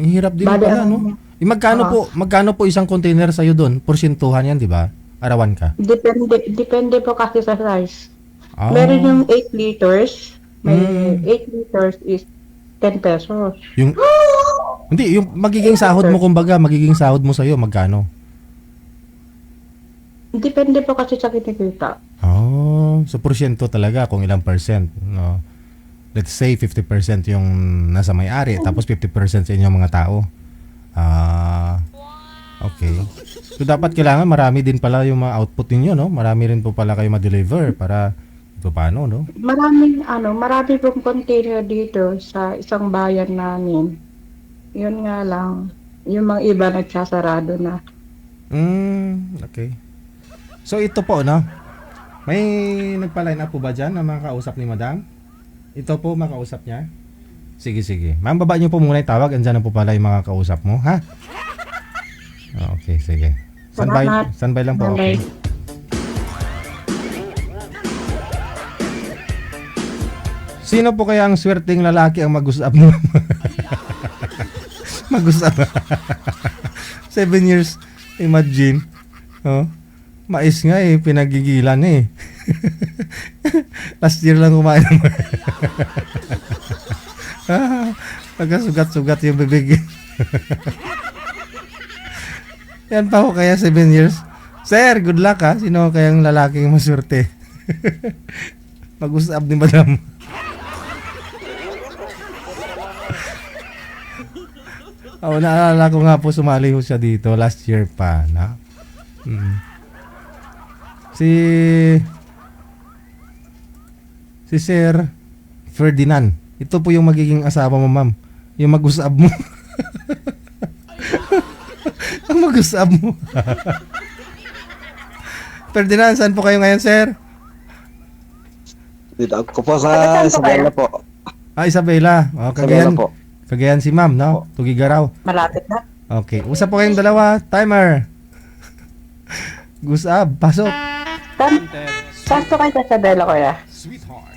hirap din Bali, pala, ano, no? Magkano po isang container sa'yo doon? Porsintuhan yan, di ba? Arawan ka. Depende po kasi sa size. Ah. Meron yung 8 liters. May 8 liters is 10 pesos. Hindi, yung magiging sahod mo, kumbaga, magiging sahod mo sa'yo, magkano? Depende po kasi sa kinikita. Oh, so porsyento talaga kung ilang percent, no? Let's say 50% yung nasa may-ari, tapos 50% sa inyong mga tao. Okay. So dapat kailangan marami din pala yung mga output ninyo, no? Marami rin po pala kayo ma-deliver para ito paano, no? Marami pong container dito sa isang bayan namin. Yun nga lang, yung mga iba nagsasarado na. Okay. So ito po, no? May nagpa-line up po ba dyan na makausap ni Madam? Ito po, makausap niya? Sige. Ma'am, baba niyo po muna yung tawag. Andyan na po pala yung mga kausap mo, ha? Okay, sige. Standby lang po. Okay. Sino po kaya ang swerteng lalaki ang mag-usap mo? Mag-usap. 7 years, imagine. Oh, mais nga pinagigilan Last year lang kumain. Nagkasugat-sugat yung bibig. Yan pa ho kaya 7 years. Sir, good luck ha. Sino kayang lalaking maswerte? Mag-usap ni Madam. Naalala ko nga po sumali ho siya dito last year pa na. Si Sir Ferdinand. Ito po yung magiging asawa mo, ma'am. Yung mag-usap mo. Ang mag-usap mo. Ferdinand, saan po kayo ngayon, sir? Dito ako po sa Isabela po. Isabela. Cagayan. Cagayan si ma'am, no? Tugigaraw. Malapit na. Okay. Usap po kayong dalawa. Timer. Gusab. Pasok. Saan po kayo sa Isabela, kuya? Sweetheart.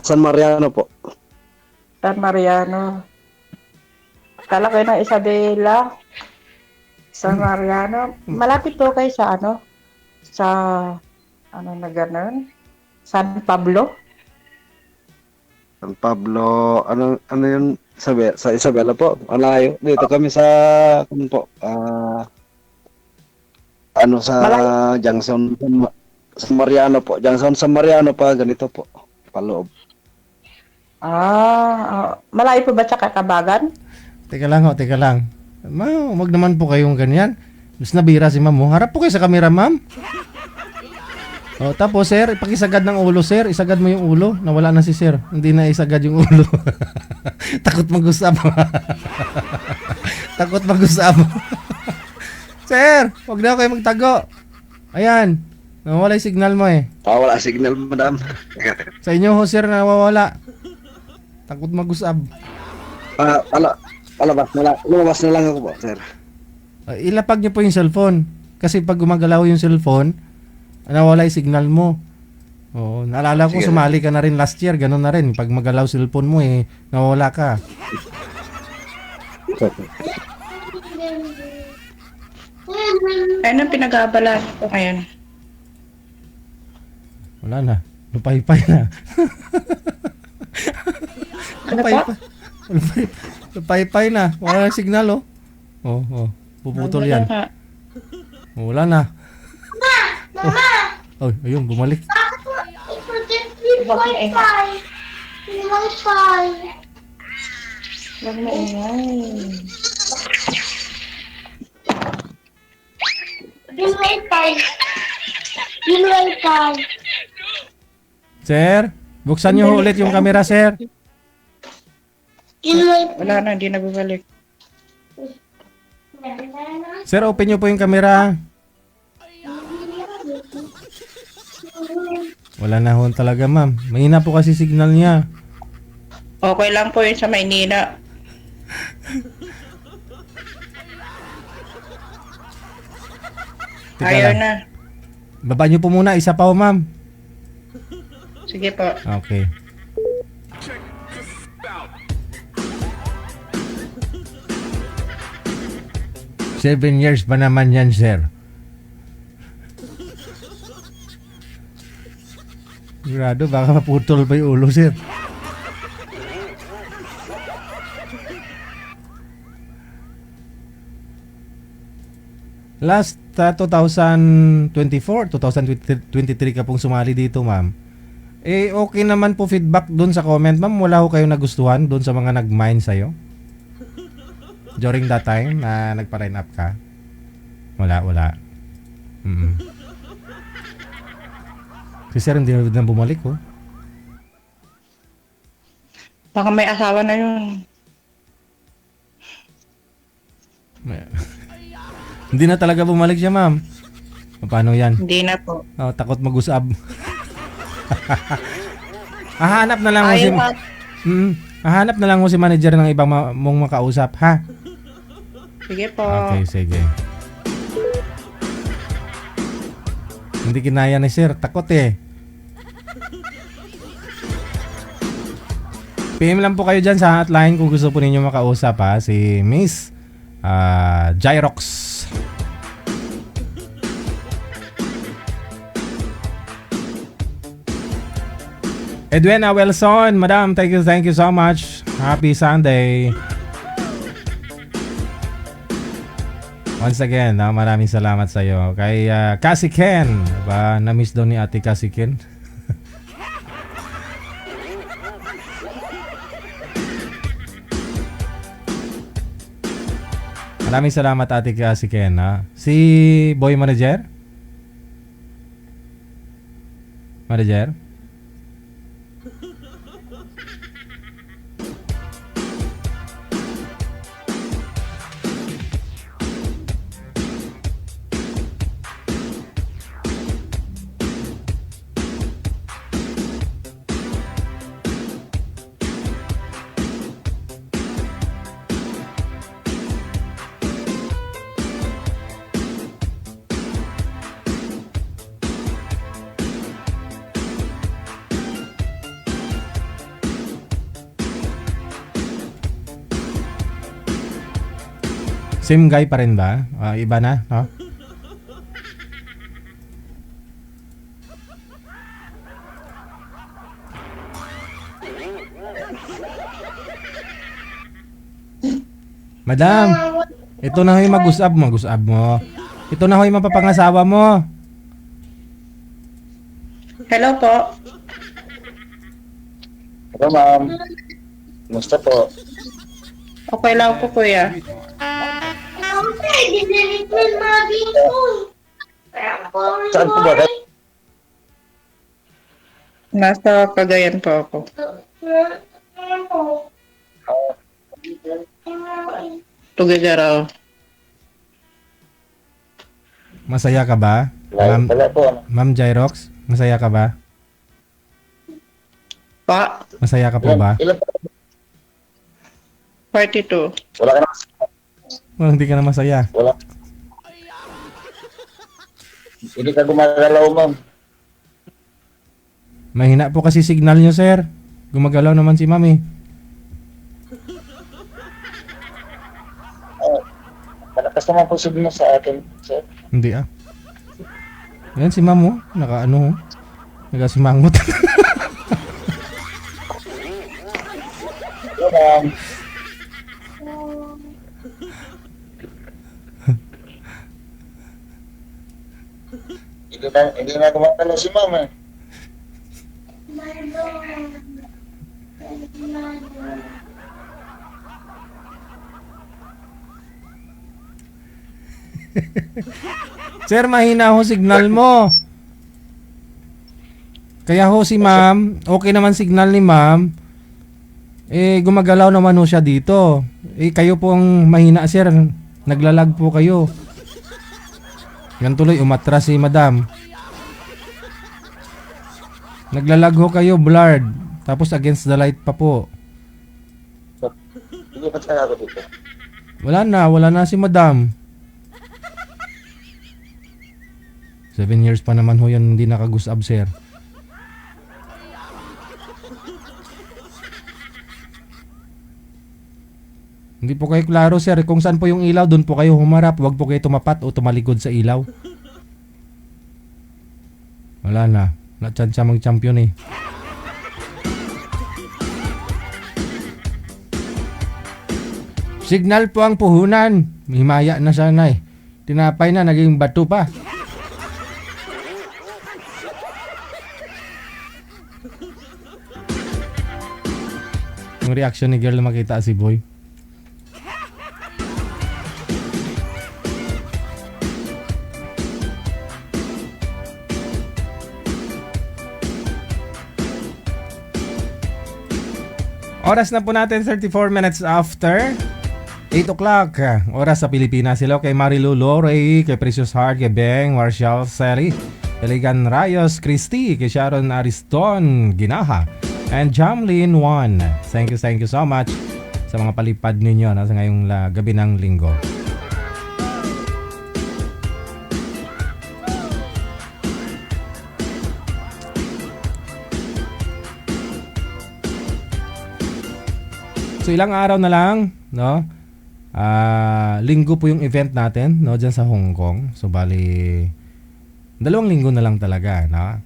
San Mariano po. San Mariano. Kala kayo ng Isabela. San Mariano. Malapit po kayo sa na gano'n? San Pablo? San Pablo, ano yun? Sa Isabela po. Malayo. Dito kami sa, sa Junction San Mariano po. Junction San Mariano pa, ganito po. Paloob. Malayo po ba sa Kakabagan? Teka lang. Wag naman po kayong ganyan. Mas nabira si ma'am mo. Harap po kayo sa camera, ma'am. Tapos sir, ipakisagad ng ulo, sir. Isagad mo yung ulo. Nawala na si sir. Hindi na isagad yung ulo. Takot mag-usap. Takot mag-usap. Sir, wag na kayo magtago. Ayan. Nawala yung signal mo Wala signal, madam. Sa inyo ho, sir, nawawala. Takot mag-usap. Lumabas na lang ako po, sir. Ilapag niyo po yung cellphone. Kasi pag gumagalaw yung cellphone, nawala yung signal mo. Naalala ko, sumali ka na rin last year. Ganun na rin. Pag magalaw cellphone mo, nawala ka. Ano pinag-aabalaan ko ngayon? Wala na. Lupay-pay na. Ano pa? Lupay-pay na. Wala na signal, Puputol yan. Wala na. Ayun, bumalik. Wag na ingay. Sir, buksan niyo ulit yung camera, sir. Wala na, hindi na bumalik. Sir, open niyo po yung camera. Wala na ho talaga, ma'am. Mahina po kasi signal niya. Okay lang po yun sa Maynila. Ayaw na. Baba niyo po muna. Isa pa ho, ma'am. Sige po. Okay. 7 years pa naman yan, sir. Sigurado, baka maputol pa yung ulo, sir. Last 2024, 2023 ka pong sumali dito, ma'am. Eh, okay naman po feedback dun sa comment, ma'am. Wala ho kayong nagustuhan dun sa mga nag-mine sa'yo? During that time na nagpa-line up ka? Wala. Si sir hindi na bumalik, oh. Baka may asawa na yun. Hindi na talaga bumalik siya, ma'am. Paano yan? Hindi na po. Oh, takot mag-usab. Hahanap na lang ho si... hahanap na lang ho si manager ng ibang mong makausap, ha? Sige po. Okay, sige. Hindi kinaya ni sir. Takot eh. PM lang po kayo dyan sa hotline kung gusto po ninyo makausap, ha? Si Miss Gyrox. Edwina Wilson, madam, thank you so much. Happy Sunday. Once again, maraming salamat sa iyo. Kay Cassie Ken, ba na-miss daw ni Ate Cassie Ken? Maraming salamat Ate Cassie Ken, ha. Si Boy Manager? Manager? Same guy pa rin ba? Iba na, no? Madam, ito na ho yung mag-usab mo. Ito na ho yung mapapangasawa mo. Hello po. Hello, ma'am. Kumusta po? Okay lang po, kuya. Saan po ba? Nasa Cagayan po ako. Tugigaraw. Masaya ka ba? Wala po. Ma'am Gyrox, masaya ka ba? Pa? Masaya ka po ba? Ilan po? 42. Wala ka na. Well, hindi ka na masaya. Wala. Hindi ka gumagalaw, ma'am. Mahina po kasi signal nyo, sir. Gumagalaw naman si mami. Malakas naman po signal sa akin, sir. Hindi ah. Yan si ma'am, oh. Naka-ano, oh. Nagasimangot. Hello, ma'am. Hindi na gumagalaw si ma'am, eh. Sir, mahina ho signal mo. Kaya ho si ma'am, okay naman signal ni ma'am. Eh, gumagalaw naman ho siya dito. Eh, kayo pong mahina, sir. Naglalag po kayo. Yan tuloy, umatras si madam. Naglalag ho kayo, blurred. Tapos against the light pa po. Hindi pa talaga ako dito. Wala na si madam. 7 years pa naman ho yan hindi nakagusab, sir. Hindi po kayo klaro, sir. Kung saan po yung ilaw, doon po kayo humarap. Huwag po kayo tumapat o tumalikod sa ilaw. Wala na. Na-chance mag-champion eh. Signal po ang puhunan. Himaya na sana eh. Tinapay na, naging bato pa. Yung reaction ni girl na makita si boy. Oras na po natin 34 minutes after 8 o'clock. Oras sa Pilipinas. Hello kay Marilu Lorey, kay Precious Heart, kay Beng, Marshall Seri, Eligan Rayos, Christy, kay Sharon Ariston Ginaha, and Jamlin Juan. Thank you so much sa mga palipad ninyo sa ngayong gabi ng linggo. So ilang araw na lang, no? Linggo po yung event natin, no, diyan sa Hong Kong. So bali 2 linggo na lang talaga, no?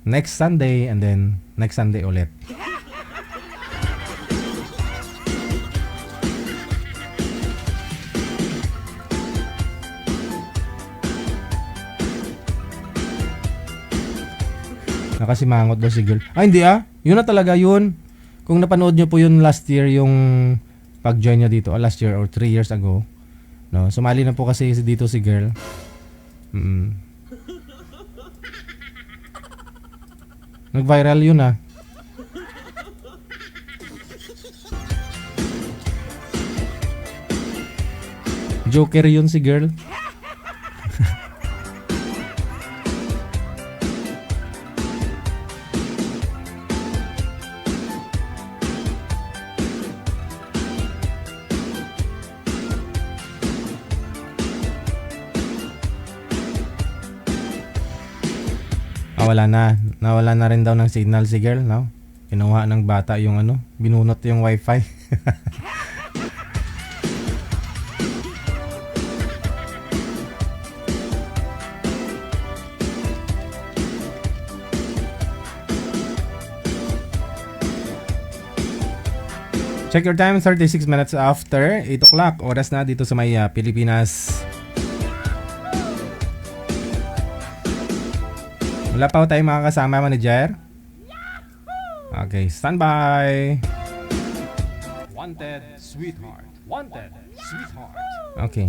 Next Sunday and then next Sunday ulit. Nakasimangot daw si girl. Ay hindi yun na talaga yun. Kung napanood nyo po yun last year, yung pag-join nyo dito, last year or 3 years ago, no? Sumali na po kasi dito si girl. Nag-viral yun Joker yun si girl. Nawala na rin daw ng signal si girl, no? Kinuha ng bata yung binunot yung wifi. Check your time, 36 minutes after 8 o'clock. Oras na dito sa may Pilipinas. Wala pa tayong makakasama, manager? Okay, standby. Wanted, sweetheart. Wanted, sweetheart. Okay.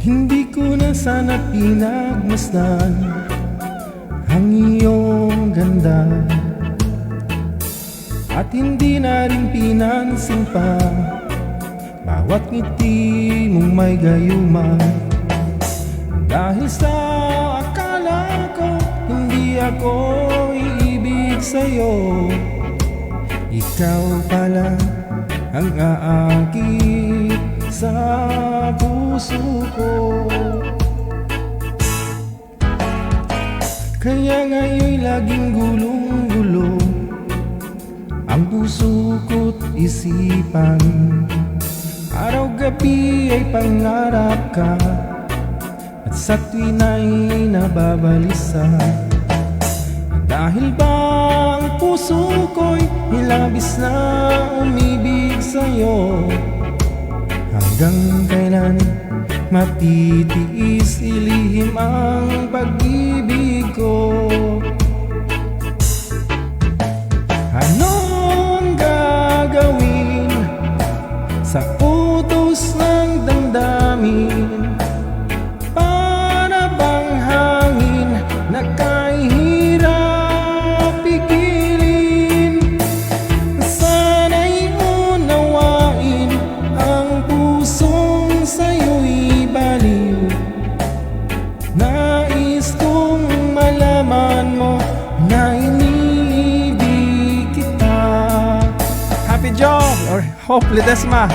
Hindi ko na sana pinagmasdan ang iyong ganda, at hindi na rin pinansin pa bawat ngiti mong may gayuma. Dahil sa akala ko hindi ako iibig sa'yo, ikaw pala ang aakit sa puso ko. Kaya ngayon'y laging gulong-gulo ang puso ko't isipan. Araw-gabi ay pangarap ka, at sa tuwin ay nababalisa. Dahil ba ang puso ko'y nilabis na umibig sa'yo? Hanggang kailan matitiis ilihim ang pag-ibig ko? Anong gagawin sa utos ng damdamin? Para bang hangin na kahirap pigilin? Sana'y unawain ang pusong sa'yo'y baliw. Nais kong malaman mo na job or hopefully Desma.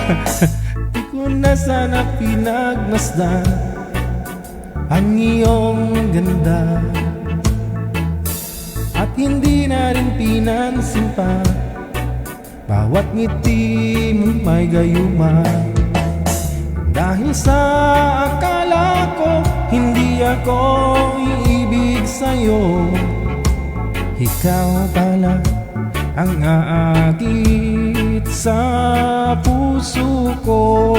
Di ko na sana pinagmasdan ang iyong ganda at hindi na rin pinansin pa bawat ngiti mo'y may gayuma. Dahil sa akala ko hindi ako iibig sa'yo, ikaw pala ang aakit sa puso ko.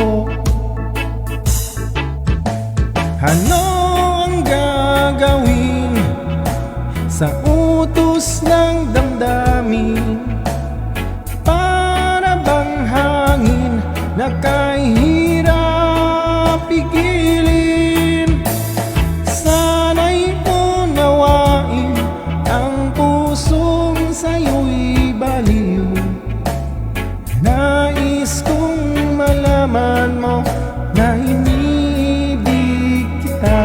Ano ang gagawin sa utos ng damdamin? Para bang hangin na kahirap pigilin? Sana'y unawain ang pusong sa'yo'y baliw. Nais kong malaman mo na inibig kita.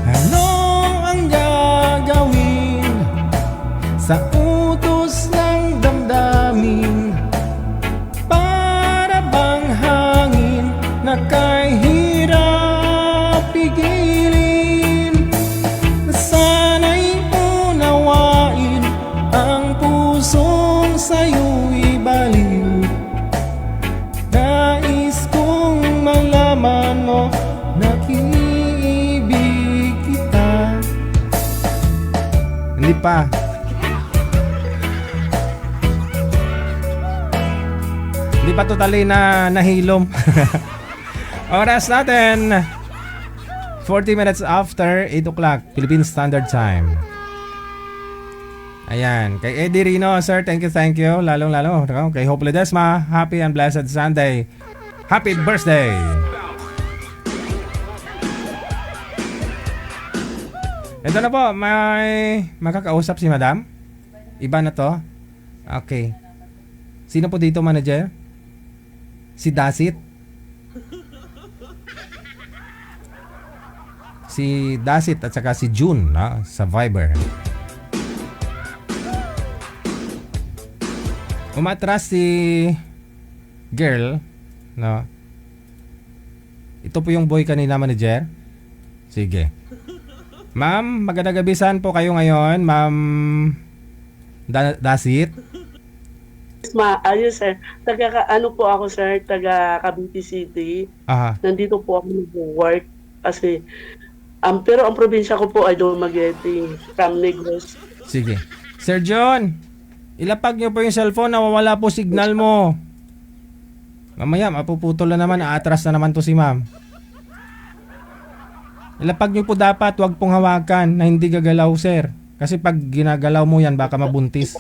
Ano ang gagawin sa utos ng damdamin? Para bang hangin na kahirap pigilin? Sana'y unawain ang pusong sa'yo'y baliw. Nais kong malaman mo na iibig kita. Hindi pa. Hindi pa totally na nahilom. Oras natin 40 minutes after 8 o'clock Philippine Standard Time. Ayan, kay Eddie Rino, sir, thank you. Lalong-lalo kay Hope Ledesma, happy and blessed Sunday. Happy birthday. Ito na po, may makakausap si Madam. Iba na to. Okay. Sino po dito, manager? Si Dasit. Si Dasit at saka si June, no? Sa Viber. Umatras si girl, no? Ito po yung boy kanina, manager. Sige. Ma'am, magandang gabisan po kayo ngayon, Ma'am Dasit. Ayos sir. Ano po ako sir, taga Cavite City. Aha. Nandito po ako nag-work kasi pero ang probinsya ko po ay Dumaguete, from Negros. Sige. Sir John, ilapag niyo po yung cellphone, nawawala po signal mo. Mamaya, mapuputol na naman, aatras na naman to si ma'am. Ilapag niyo po dapat, wag pong hawakan na hindi gagalaw, sir. Kasi pag ginagalaw mo yan, baka mabuntis.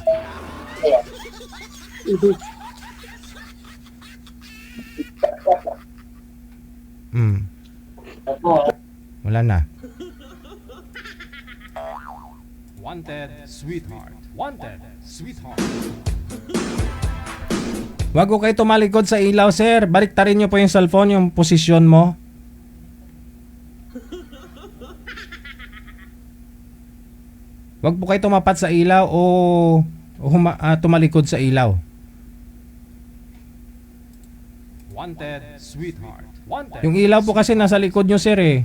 Wala na. Wanted, sweetheart. Wanted, sweetheart. Wag ko kayo tumalikod sa ilaw, sir. Baliktarin niyo po yung cellphone, yung posisyon mo. Wag po kayo tumapat sa ilaw o tumalikod sa ilaw. Wanted, sweetheart. Wanted. Yung ilaw po kasi nasa likod nyo, sir, eh.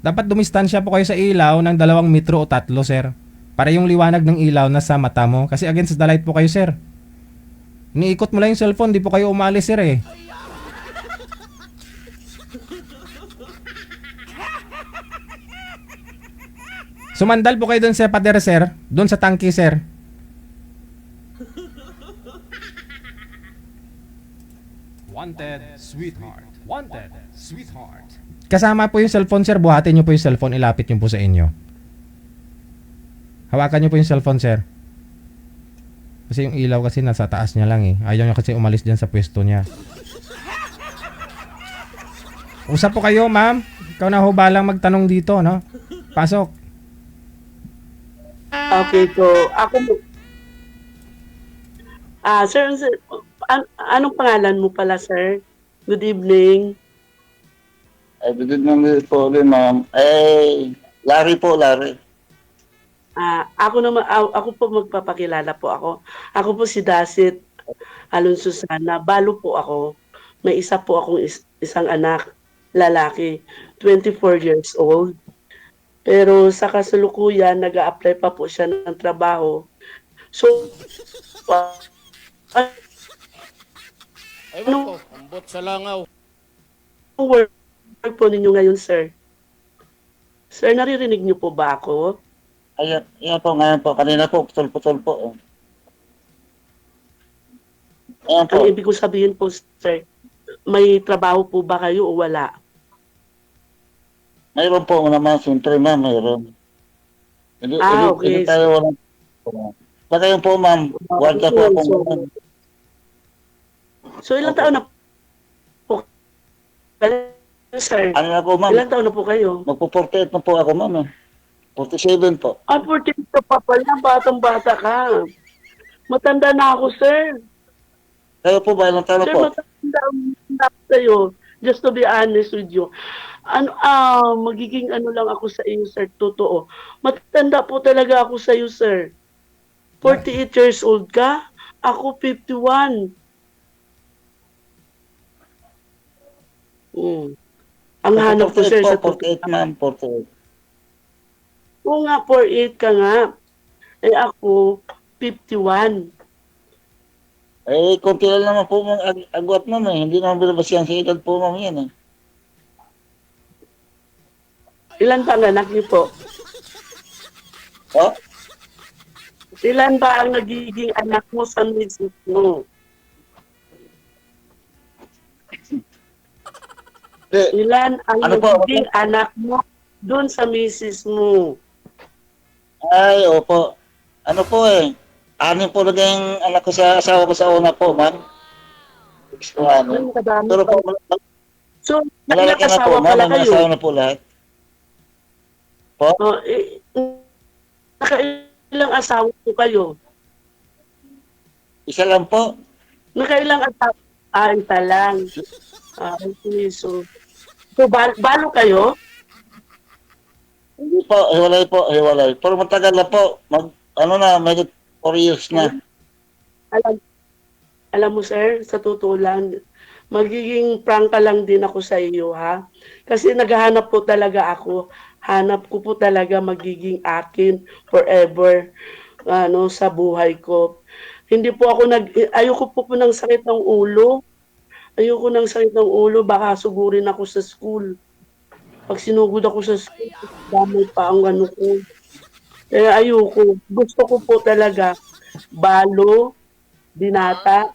Dapat dumistansya po kayo sa ilaw ng 2 metro o 3, sir. Para yung liwanag ng ilaw nasa mata mo. Kasi against the light po kayo, sir. Iniikot mo lang yung cellphone, di po kayo umalis, sir, eh. Sumandal po kayo doon sa pader, sir. Doon sa tangke, sir. Wanted, sweetheart. Wanted, sweetheart. Kasama po yung cellphone, sir. Buhatin nyo po yung cellphone. Ilapit nyo po sa inyo. Hawakan nyo po yung cellphone, sir. Kasi yung ilaw kasi nasa taas niya lang, eh. Ayaw niya kasi umalis dyan sa pwesto niya. Usap po kayo, ma'am. Ikaw na ho balang magtanong dito, no? Pasok. Okay po. Ako po. Sir, anong pangalan mo pala, sir? Good evening. Good evening po, ma'am. Larry po, Larry. Ako po magpapakilala po ako. Ako po si Dasit Alonso Sana. Balo po ako. may isa po akong isang anak, lalaki, 24 years old. Pero sa kasalukuyan, nag-a-apply pa po siya ng trabaho. So, Ayun po, ambot sa langaw. work po ninyo ngayon, sir? Sir, naririnig niyo po ba ako? Ayan po, ngayon po. Kanina po, putol-putol po. Ayan po. Ang ibig ko sabihin po, sir, may trabaho po ba kayo o wala? Mayroon po naman, siyempre ma'am, mayroon. Okay. Hindi tayo walang... Baka yun po ma'am, warga po akong... So, ilang taon na po kayo, sir? Ano na po ma'am? Ilang taon na po kayo? Magpo-48 na po ako ma'am. 47 po. 48 ka pa pala, batang-bata ka. Matanda na ako, sir. Kayo po ba, ilang taon na Sir, po? matanda na ako sa'yo. Just to be honest with you. Magiging ano lang ako sa iyo, sir. Totoo. Matanda po talaga ako sa iyo, sir. 48 years old ka? Ako 51. Ang hanap ko, sir, sa 48 ma'am, 48. Oo nga, 48 ka nga. Eh ako, 51. Eh, konti lang naman po mong agwat ma'am eh. Hindi naman bilabas yan sa edad po ma'am yan eh. Ilan ba ang anak niyo po? Oh? Ilan ba ang nagiging anak mo sa misis mo? Ilan ang nagiging anak mo doon sa misis mo? Ay, opo. Ano po eh. 6 po naging anak ko sa asawa ko sa una po, ma'am. Pero po, so, malalaki na po, ma'am. May asawa na po lahat. Po? Nakailang asawa po kayo? Isa lang po. Nakailang asawa? Isa lang. Okay, so balo kayo? Hindi po, hiwalay. Pero matagal na po. May 4 years na. Alam mo, sir, sa totoo lang, magiging prangka lang din ako sa iyo, ha? Kasi naghahanap po talaga ako. Hanap ko po talaga magiging akin forever sa buhay ko. Hindi po ako ayoko po ng sakit ng ulo. Ayoko ng sakit ng ulo, baka sugurin ako sa school. Pag sinugod ako sa school, damay pa ang ano ko. Kaya ayoko. Gusto ko po talaga balo, binata,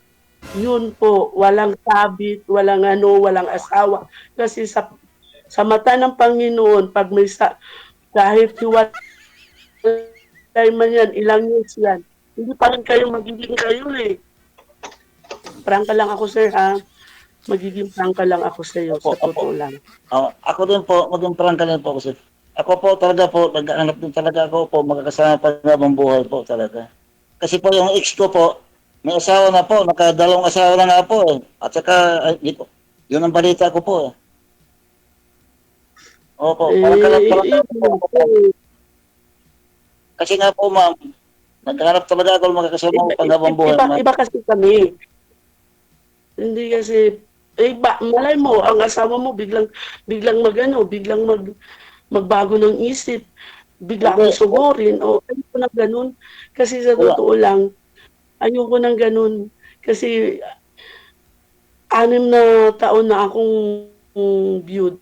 yun po, walang sabit, walang walang asawa. Kasi sa mata ng Panginoon, pag may kahit hiwalay man yan, ilang years yan, hindi pa rin kayo magiging kayo eh. Prangka lang ako, sir, ha? Magiging prangka lang ako sa iyo, sa totoo lang. Ako din po, maging prangka din po kasi. Ako po talaga po, nag-aanap din talaga ako po, magkakasama pa ng buhay po talaga. Kasi po yung ex ko po, may asawa na po, nakadalawang asawa na nga po eh. At saka, yun ang balita ko po eh. Opo, parang kalap po. Kasi nga po ma'am, naghanap talaga ako magkakasama ko pang buhay. Iba kasi kami. Hindi kasi, malay mo, ang asawa mo biglang magbago ng isip, bigla kang sugurin, o ayoko na ganun. Kasi sa totoo lang, ayoko nang ganun. Kasi 6 na taon na akong viewed.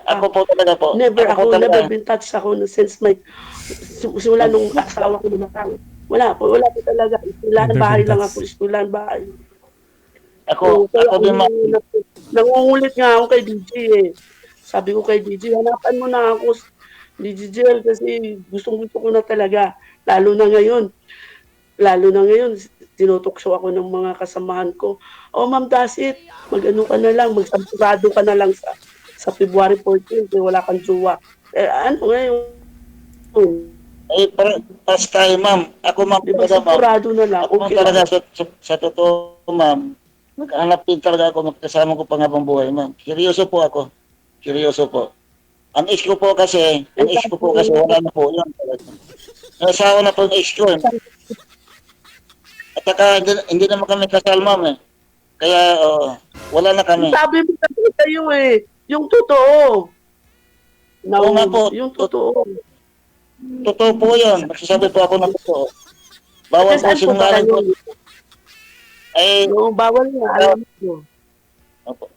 Ako po talaga po. Never been touched ako since simula nung asawa ko lumatang. Wala po talaga. Ilan bahay lang ako, ilan bahay. Ako din nangungulit nga ako kay DJ eh. Sabi ko kay DJ, hanapan mo na ako, DJ Jel, kasi gustong-gusto ko na talaga. Lalo na ngayon, tinutokso ako ng mga kasamahan ko. Oh, Ma'am Dasit, mag-ano ka na lang, magsampurado ka na lang sa February 14, wala kang jowa. Ano ngayon? Pas tayo, ma'am. Ako, ma'am, diba, sampurado na lang. Okay talaga, sa totoo, ma'am, naghanap din talaga ako, magkasama ko pang habang buhay, ma'am. Seryoso po ako. Ang ex ko po kasi, wala na po yun. Nasawa na po ang ex ko. At saka hindi naman kami kasal, ma'am eh. Kaya wala na kami. Sabi mo kasi kayo eh, yung totoo. Oo nga po. Yung totoo. Totoo po yun. Magsasabi po ako ng totoo. Bawal po sinungaling po. Ay, no, bawal nga, alam mo. Opo.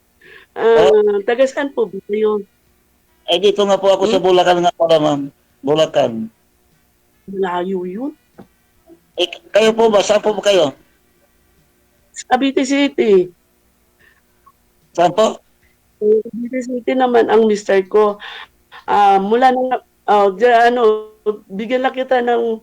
Taga saan po ba yun? Ay, dito nga po ako sa Bulacan nga pala, ma'am. Bulacan. Malayo yun. Eh, kayo po ba? Saan po ba kayo? Cavite City. Saan po? Cavite City naman ang mister ko. Mula nang, bigyan lang kita ng,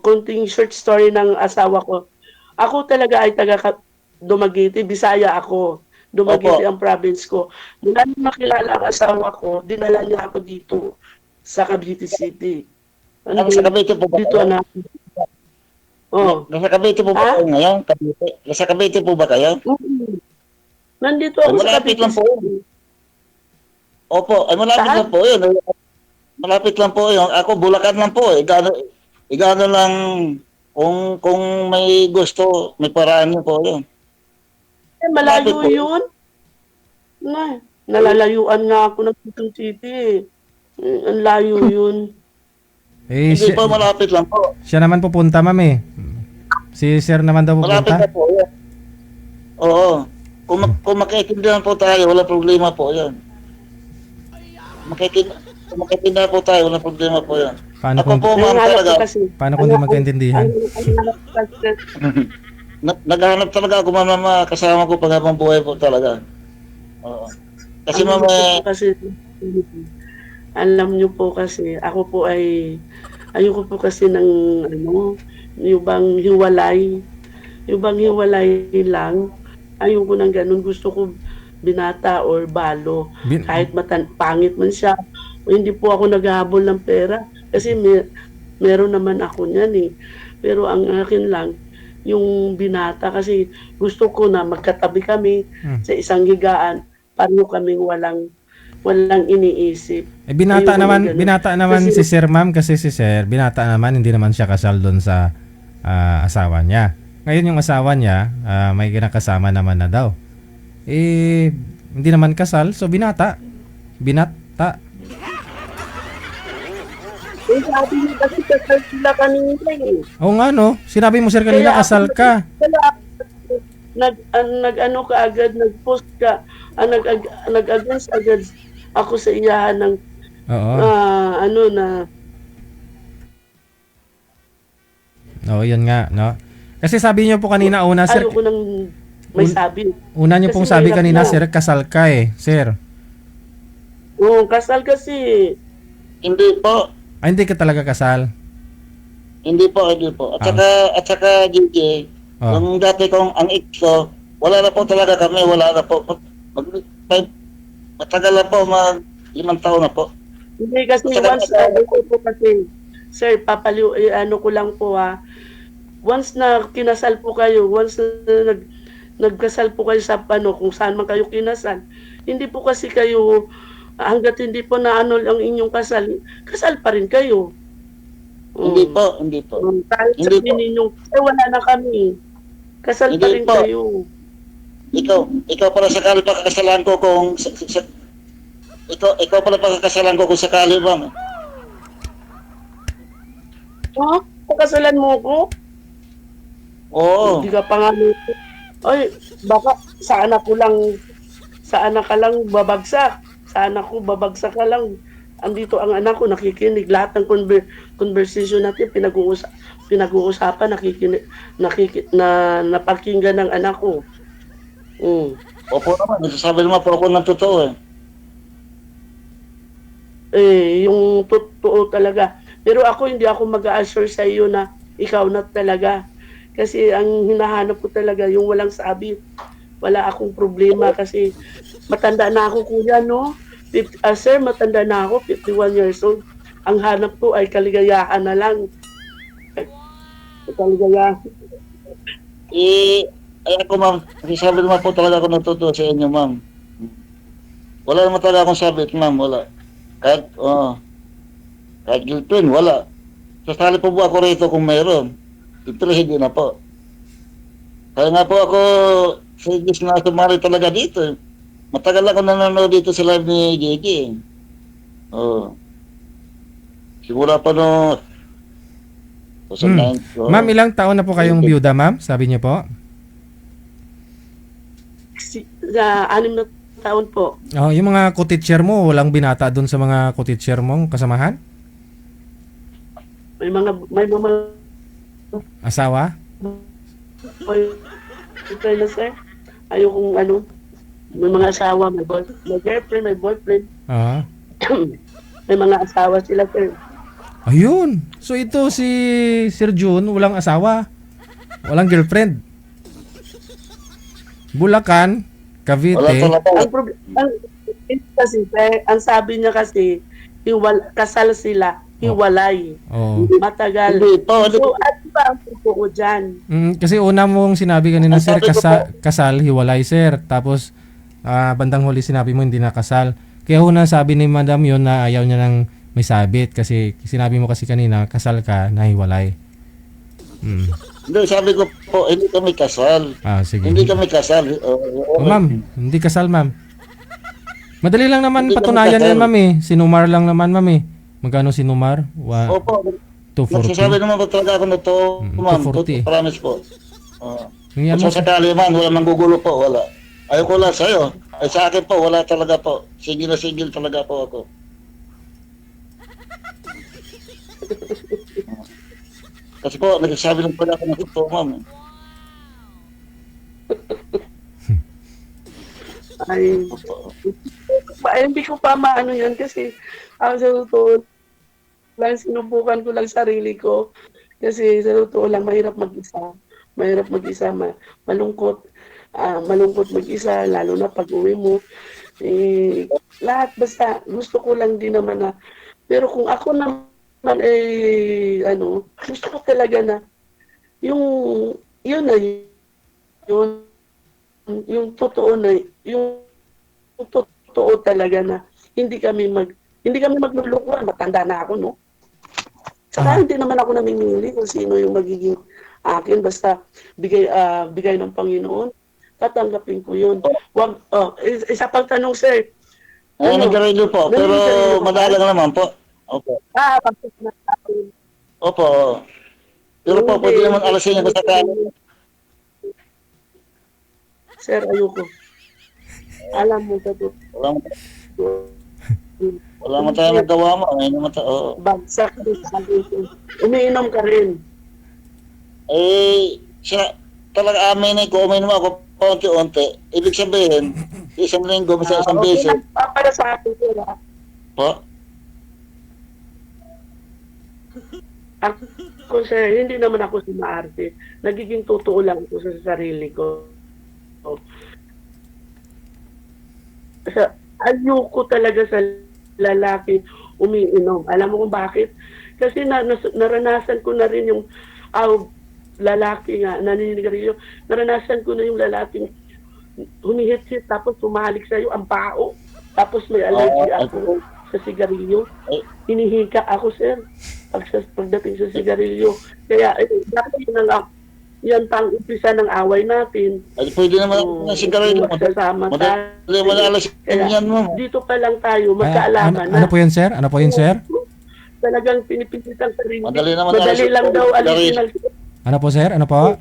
konting short story ng asawa ko. Ako talaga ay taga Dumaguete, Bisaya ako. Dumaguete ang province ko. Mula nang makilala ang asawa ko, dinala niya ako dito sa Cavite City. Sa Cavite po ba? Dito na. Nasa Cavite po ba kayo ngayon? Nasa Cavite po ba kayo? Nandito ako sa malapit Cavite lang po. City. Opo, ay malapit lang po yun. Malapit lang po yun. Ako, Bulacan lang po. Igano lang kung may gusto, may paraan niyo po yun. Malayo yun. Nalalayuan nga ako ng Quezon City. Ang layo yun. Hindi po, malapit lang po. Siya naman pupunta, ma'am eh. Si sir naman daw pupunta. Malapit na po yun. Oo. Kung makikindihan po tayo, wala problema po yun. Kung makikindihan po tayo, wala problema po yun. Paano ako po, ma'am, talaga. Paano kung di magkaintindihan? Naghahanap talaga ako, ma'am, kasama ko pag habang buhay po talaga. Oo. Kasi, ma'am, alam niyo po kasi, ako po ay, ayoko po kasi ng, yung bang hiwalay lang. Ayoko ng ganun. Gusto ko binata or balo. Kahit pangit man siya. O hindi po ako naghahabol ng pera. Kasi meron naman ako niyan eh. Pero ang akin lang, yung binata kasi gusto ko na magkatabi kami sa isang higaan. Paano kaming walang iniisip. Binata naman kasi, si Sir, ma'am, kasi si Sir, binata naman, hindi naman siya kasal doon sa asawa niya. Ngayon yung asawa niya, may kinakasama naman na daw. Hindi naman kasal, so binata. Sabi niya kasi kasal sila kanina eh. Oo nga no, sinabi mo sir kanina kasal ka. Nag-ano ka agad, nag-post ka, nag-against agad ako sa iyahan ng Oo, yun nga, no? Kasi sabi niyo po kanina una, sir. Ayoko nang may sabi. Una niyo pong sabi kanina, sir, kasal ka eh, sir. Oo, kasal kasi. Hindi po. Hindi ka talaga kasal? Hindi po. At saka, DJ, yung dati kong, ang ex ko, wala na po talaga kami, wala na po. Matagal na po, 5 taon na po. Hindi kasi once, po kasi, sir, ano ko lang po once na kinasal po kayo, once na nagkasal po kayo sa kung saan man kayo kinasal, hindi po kasi kayo, hanggat hindi po na ang inyong kasal pa rin kayo. Hindi po. Kahit sabihin ninyong, wala na kami. Kasal pa rin kayo. Ikaw pala sakali pakakasalan ko kung ikaw pala pakakasalan ko kung sakali ba? Pakasalan mo ko? Oo. Hindi ka pa nga ay, baka sa anak ka lang babagsak. Sa anak ko, babagsak ka lang. Andito ang anak ko, nakikinig. Lahat ng conversation natin, pinag-uusapan, napakinggan ng anak ko. Opo naman, nasasabi naman po ako ng totoo Yung totoo talaga. Pero ako, hindi ako mag-a-assure sa iyo na ikaw na talaga. Kasi ang hinahanap ko talaga, yung walang sabi. Wala akong problema kasi matanda na ako, kuya, no? Sir, matanda na ako, 51 years old. Ang hanap ko ay kaligayahan na lang. Kaligayahan. Ay ako, ma'am, sabi naman po talaga ako natutuwa sa inyo, ma'am. Wala naman talaga akong sabit, ma'am, wala. Kahit girlfriend, wala. Sasali po ba ako rito kung mayroon? Ito hindi na po. Kaya nga po ako, sigis na sumari talaga dito. Matagal ako nanonood dito sa live ni JJ. Oh. Sigura pa no. Ma'am, ilang taon na po kayong byuda, ma'am? Sabi niyo po? 6 na taon po. Oh, yung mga co-teacher mo, walang binata doon sa mga co-teacher mong kasamahan? May mga Asawa? boyfriend na, sir. Ayokong ano, may mga asawa, may girlfriend, may boyfriend. Ah. May mga asawa sila, sir. Ayun. So ito si Sir June, walang asawa. Walang girlfriend. Bulacan, Cavite. Ang sabi niya kasi, kasal sila, hiwalay. Oh. Matagal. So, ano ba ang totoo dyan? Kasi una mong sinabi kanina, sir, kasal, hiwalay, sir. Tapos, bandang huli sinabi mo hindi nakasal. Kaya una sabi ni madam yun na ayaw niya ng may sabit. Kasi sinabi mo kasi kanina, kasal ka, nahiwalay. Hindi, sabi ko po, hindi kami kasal. Sige. Hindi kami kasal. Ma'am, hindi kasal, ma'am. Madali lang naman Hindi patunayan kami kasal. yan, ma'am eh. Sinumar lang naman, ma'am eh. Magkano sinumar? Opo. 240. Nagsasabi naman po talaga ako na to, ma'am. 240. Promise po. Ngayon Kung sakali man, wala manggugulo po, wala. Ayaw ko lang sa'yo. Ay sa akin po, wala talaga po. Sigil na sigil talaga po ako. Kasi po, nagsasabi lang pala ako ng ito, ma'am. Ay, hindi ko pa maano yan kasi ang sa totoo lang, sinubukan ko lang sarili ko kasi sa totoo lang mahirap mag-isa. Mahirap mag-isa, malungkot. Malungkot mag-isa, lalo na pag uwi mo. Lahat basta, gusto ko lang din naman na, pero kung ako naman gusto ko talaga na, yung totoo na, yung totoo talaga na, hindi kami maglulukuhan, matanda na ako, no? Saka hindi naman ako namimili kung sino yung magiging akin, basta bigay ng Panginoon, tatanggapin ko yun. Isa pang tanong, sir. Nag-radio po, pero madalang naman po. Opo. Tapos na natin. Opo. Pero po, pwede naman alasin niyo sa kanya. Sir, ayoko. Alam mo, wala mo tayo nagawa mo. Bagsak din sa akin. Umiinom ka rin. Talaga amin kung umiinom ako paunti-unti. Ibig sabihin, isang linggo, sa isang beses. Para sa akin, sir. Po? Ako, sir, hindi naman ako sumaarte. Nagiging totoo lang ako sa sarili ko. Ayoko talaga sa lalaki umiinom. Alam mo kung bakit? Kasi naranasan ko na rin yung lalaki nga, naninigarilyo. Naranasan ko na yung lalaking humihit-hit tapos humalik sa'yo ang pao. Tapos may allergy ako sa sigarilyo. Hinihika ako, sir. Pagdating sa sigarilyo. Kaya, bakit yun na lang, yan pang umpisa ng away natin. Ay, pwede naman ako ng sigarilyo. Dito pa lang tayo, magkaalaman na. Ano po yan, sir? Ano po yan, sir? Talagang pinipilit ang sarili. Madali lang daw alisin. Ano po, sir? Ano po?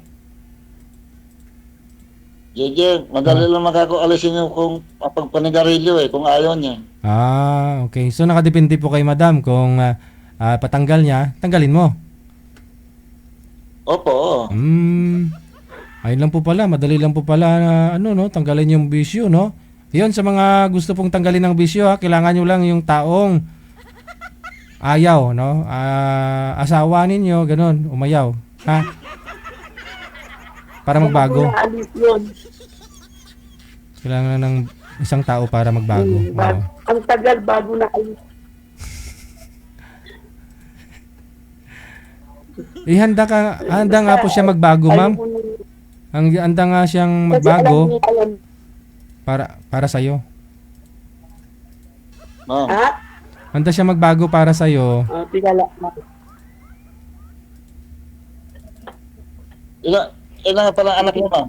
JJ, madali lang makako-alisin yung kung pagpanigarilyo kung ayaw niya. Okay. So nakadepende po kay madam kung patanggal niya, tanggalin mo. Opo. Ayun lang po pala, madali lang po pala na tanggalin yung bisyo, no? 'Yon sa mga gusto pong tanggalin ng bisyo, kailangan niyo lang yung taong ayaw, no? Asawa ninyo, ganun, umayaw, ha? Para magbago. Kailangan ng isang tao para magbago. Ang tagal bago na kayo. Handa nga po siya magbago, ma'am. Handa nga siyang magbago para sa iyo. Handa siya magbago para sa iyo. ilan pa lang anak niyo, ma'am?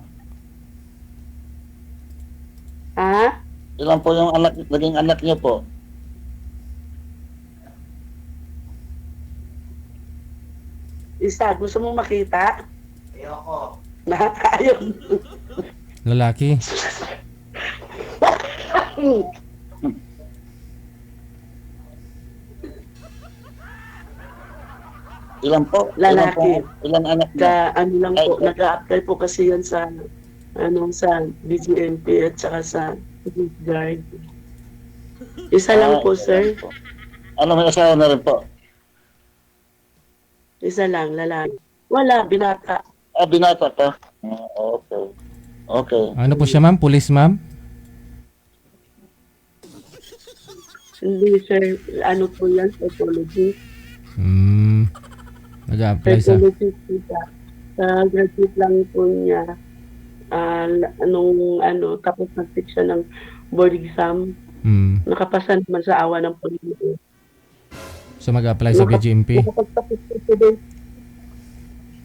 Ha? Ilan po yung naging anak niyo po? Isa, gusto mong makita? Ayoko. Nakakayon. Lalaki. Ilan po? Lalaki. Ilan anak niyo? Ano lang po, nag-a-apply po kasi yan sa sa BGMP at saka sa Coast Guard. Isa lang po, sir. Ano, may asawa na rin po? Isa lang, lalaki. Wala, binata. Binata pa? Okay. Okay. Ano po siya, ma'am? Pulis, ma'am? Hindi, sir. Ano po yan? Psychology. Nag-a-apply sa... Psychology po siya. Sa graduate lang po niya. Tapos nag-take siya ng board exam. Nakapasa naman sa awa ng Panginoon. So mag-apply sa BGMP? Nakapagtapos po siya din.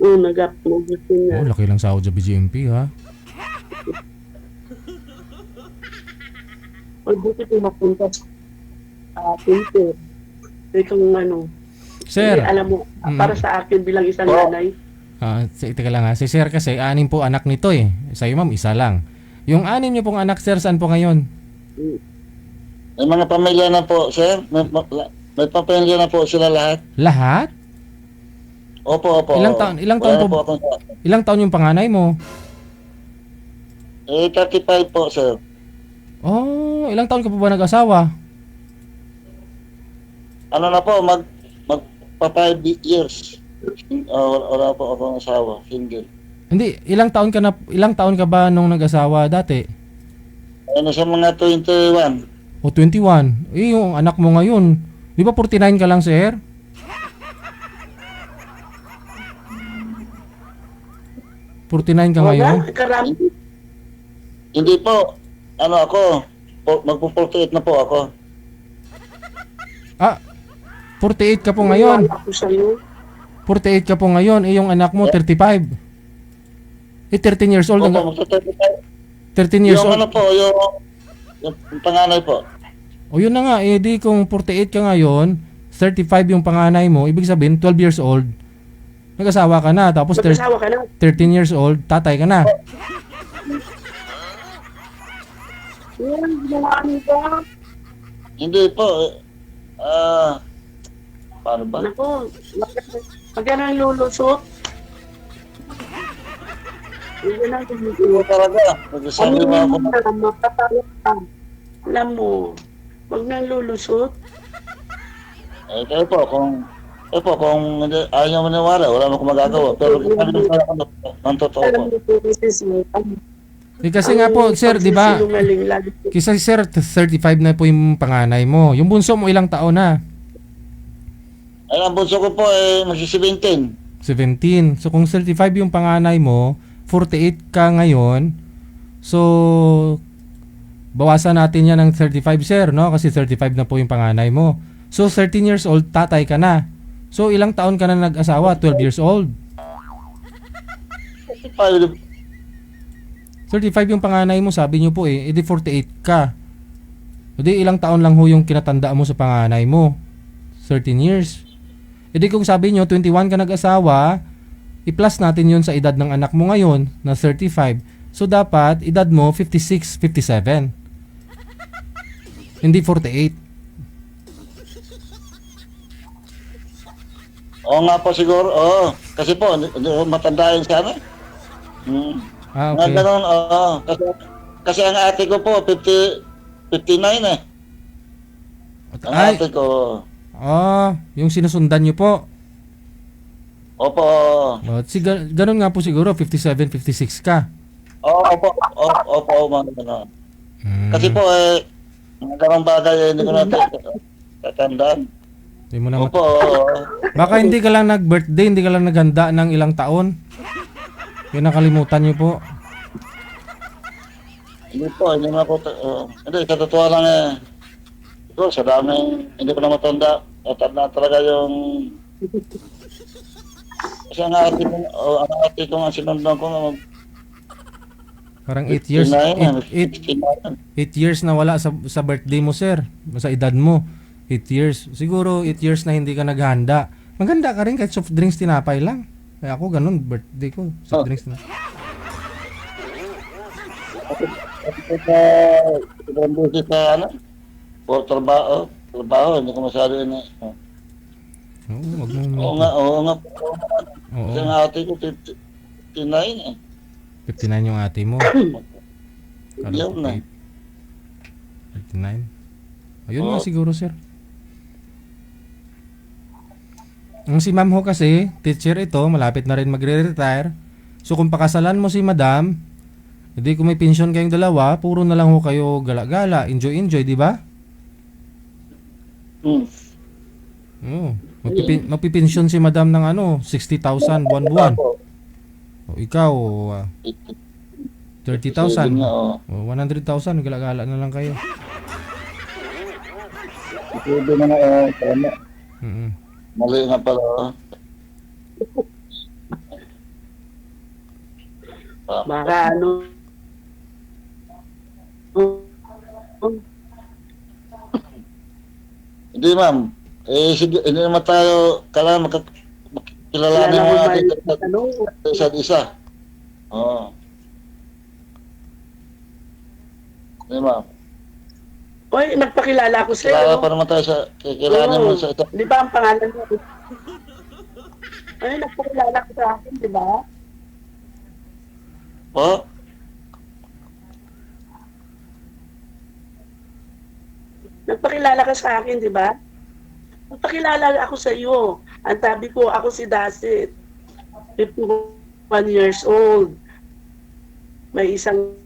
Oo, nag-apply niya. Oh, laki lang sahod sa BGMP, ha? O, buti po mapunta sa pinto. Kung Sir. Alam mo, para sa akin bilang isang nanay. Teka lang ha. Si Sir kasi, 6 po anak nito eh. Sa'yo, ma'am, 1 lang. Yung 6 niyo pong anak, Sir, saan po ngayon? May mga pamilya na po, sir. May pamilya na po sila lahat. Lahat? Opo. Ilang taon yung panganay mo? 35 po, sir. Oh, ilang taon ka pa ba nag-asawa? Ano na po, magpa 5 years. Wala po akong asawa, single. Hindi, ilang taon ka ba nung nag-asawa dati? Sa mga 21. O 21. Yung anak mo ngayon, di ba 49 ka lang, sir? $49 ka ngayon? Hindi po. Magpo-48 na po ako. 48 ka po ngayon. 48 ka po ngayon, yung anak mo 35. 13 years old. 13 years old. Yung panganay po. O yun na nga, di kung 48 ka ngayon, 35 yung panganay mo, ibig sabihin 12 years old, nag-asawa ka na, tapos 13 years old, tatay ka na. Hindi po. Paano ba? Naku, magkano ang lulusot? Hindi na lulusot. Talaga. Magsasabi mo ako. Alam mo, wag nang lulusot. Kayo po, kung ayaw nyo maniwala, wala mo kung magagawa. Pero kung ano sa ako, ang totoo po. Kasi nga po, sir, di ba? Kasi sir, 35 na po yung panganay mo. Yung bunso mo ilang taon na? Ay, ang bunso ko po magsi-17. 17. So kung 35 yung panganay mo, 48 ka ngayon. So bawasan natin yan ng 35, sir, no? Kasi 35 na po yung panganay mo. So 13 years old, tatay ka na. So ilang taon ka na nag-asawa? 12 years old. 35 yung panganay mo, sabi niyo po edi 48 ka. Edi ilang taon lang ho yung kinatanda mo sa panganay mo? 13 years. Edi kung sabi niyo 21 ka nag-asawa, i-plus natin yun sa edad ng anak mo ngayon na 35. So dapat edad mo 56, 57. Hindi 48. Oo nga po siguro. Kasi po, matanda yun siya, Okay. Ganun, kasi ang ate ko po, 59 eh. Ang ate ko. Yung sinusundan nyo po. Opo. Ganun nga po siguro, 57, 56 ka. Opo, mga ganun. Kasi po mga ganun bagay, hindi ko na tatandaan. Hindi mo na Baka hindi ka lang nag-birthday, hindi ka lang naghanda ng ilang taon. Yung nakalimutan nyo po. Hindi na po. Hindi, sa totoo lang ito, sa dami, hindi ko na matanda. Matanda talaga yung Kasi ang ate ko, ang ate ko nga sinundan ko nga Parang 8 years. 69. 8 years na wala sa birthday mo, sir. Sa edad mo. 8 years. Siguro 8 years na hindi ka naghanda. Maganda ka rin kahit soft drinks tinapay lang. Kaya ako ganun, birthday ko. Soft drinks na. Sobrang busi sa ano? O trabaho, hindi ko masyado yun eh. Oo nga. Oo. Kasi ang ate ko, 59 eh. 59 yung ate mo. Yun na. 59. Ayun nga siguro, sir. Ang si ma'am ho kasi, teacher ito, malapit na rin magre-retire. So kung pakasalan mo si madam, hindi kung may pensyon kayong dalawa, puro na lang ho kayo gala-gala, enjoy-enjoy, di ba? Oo. Magpipensyon si madam ng 60,000 buwan-buwan. O ikaw, 30,000. 100,000, gala-gala na lang kayo. Pwede na tama. Mali nga pala. Baka ano. Hindi ma'am. Sige, hindi naman tayo kailangan makilalanin mo natin isa't isa. Oo. Hindi ma'am. Oy, nagpakilala ko sa'yo. Kilala pa naman tayo sa kilalanin mo sa ito. Di ba ang pangalan mo? Ay, nagpakilala ko sa akin, di ba? Po? Nagpakilala ka sa akin, di ba? Nagpakilala ako sa iyo. Ang sabi ko, ako si Dasit. 51 years old. May isang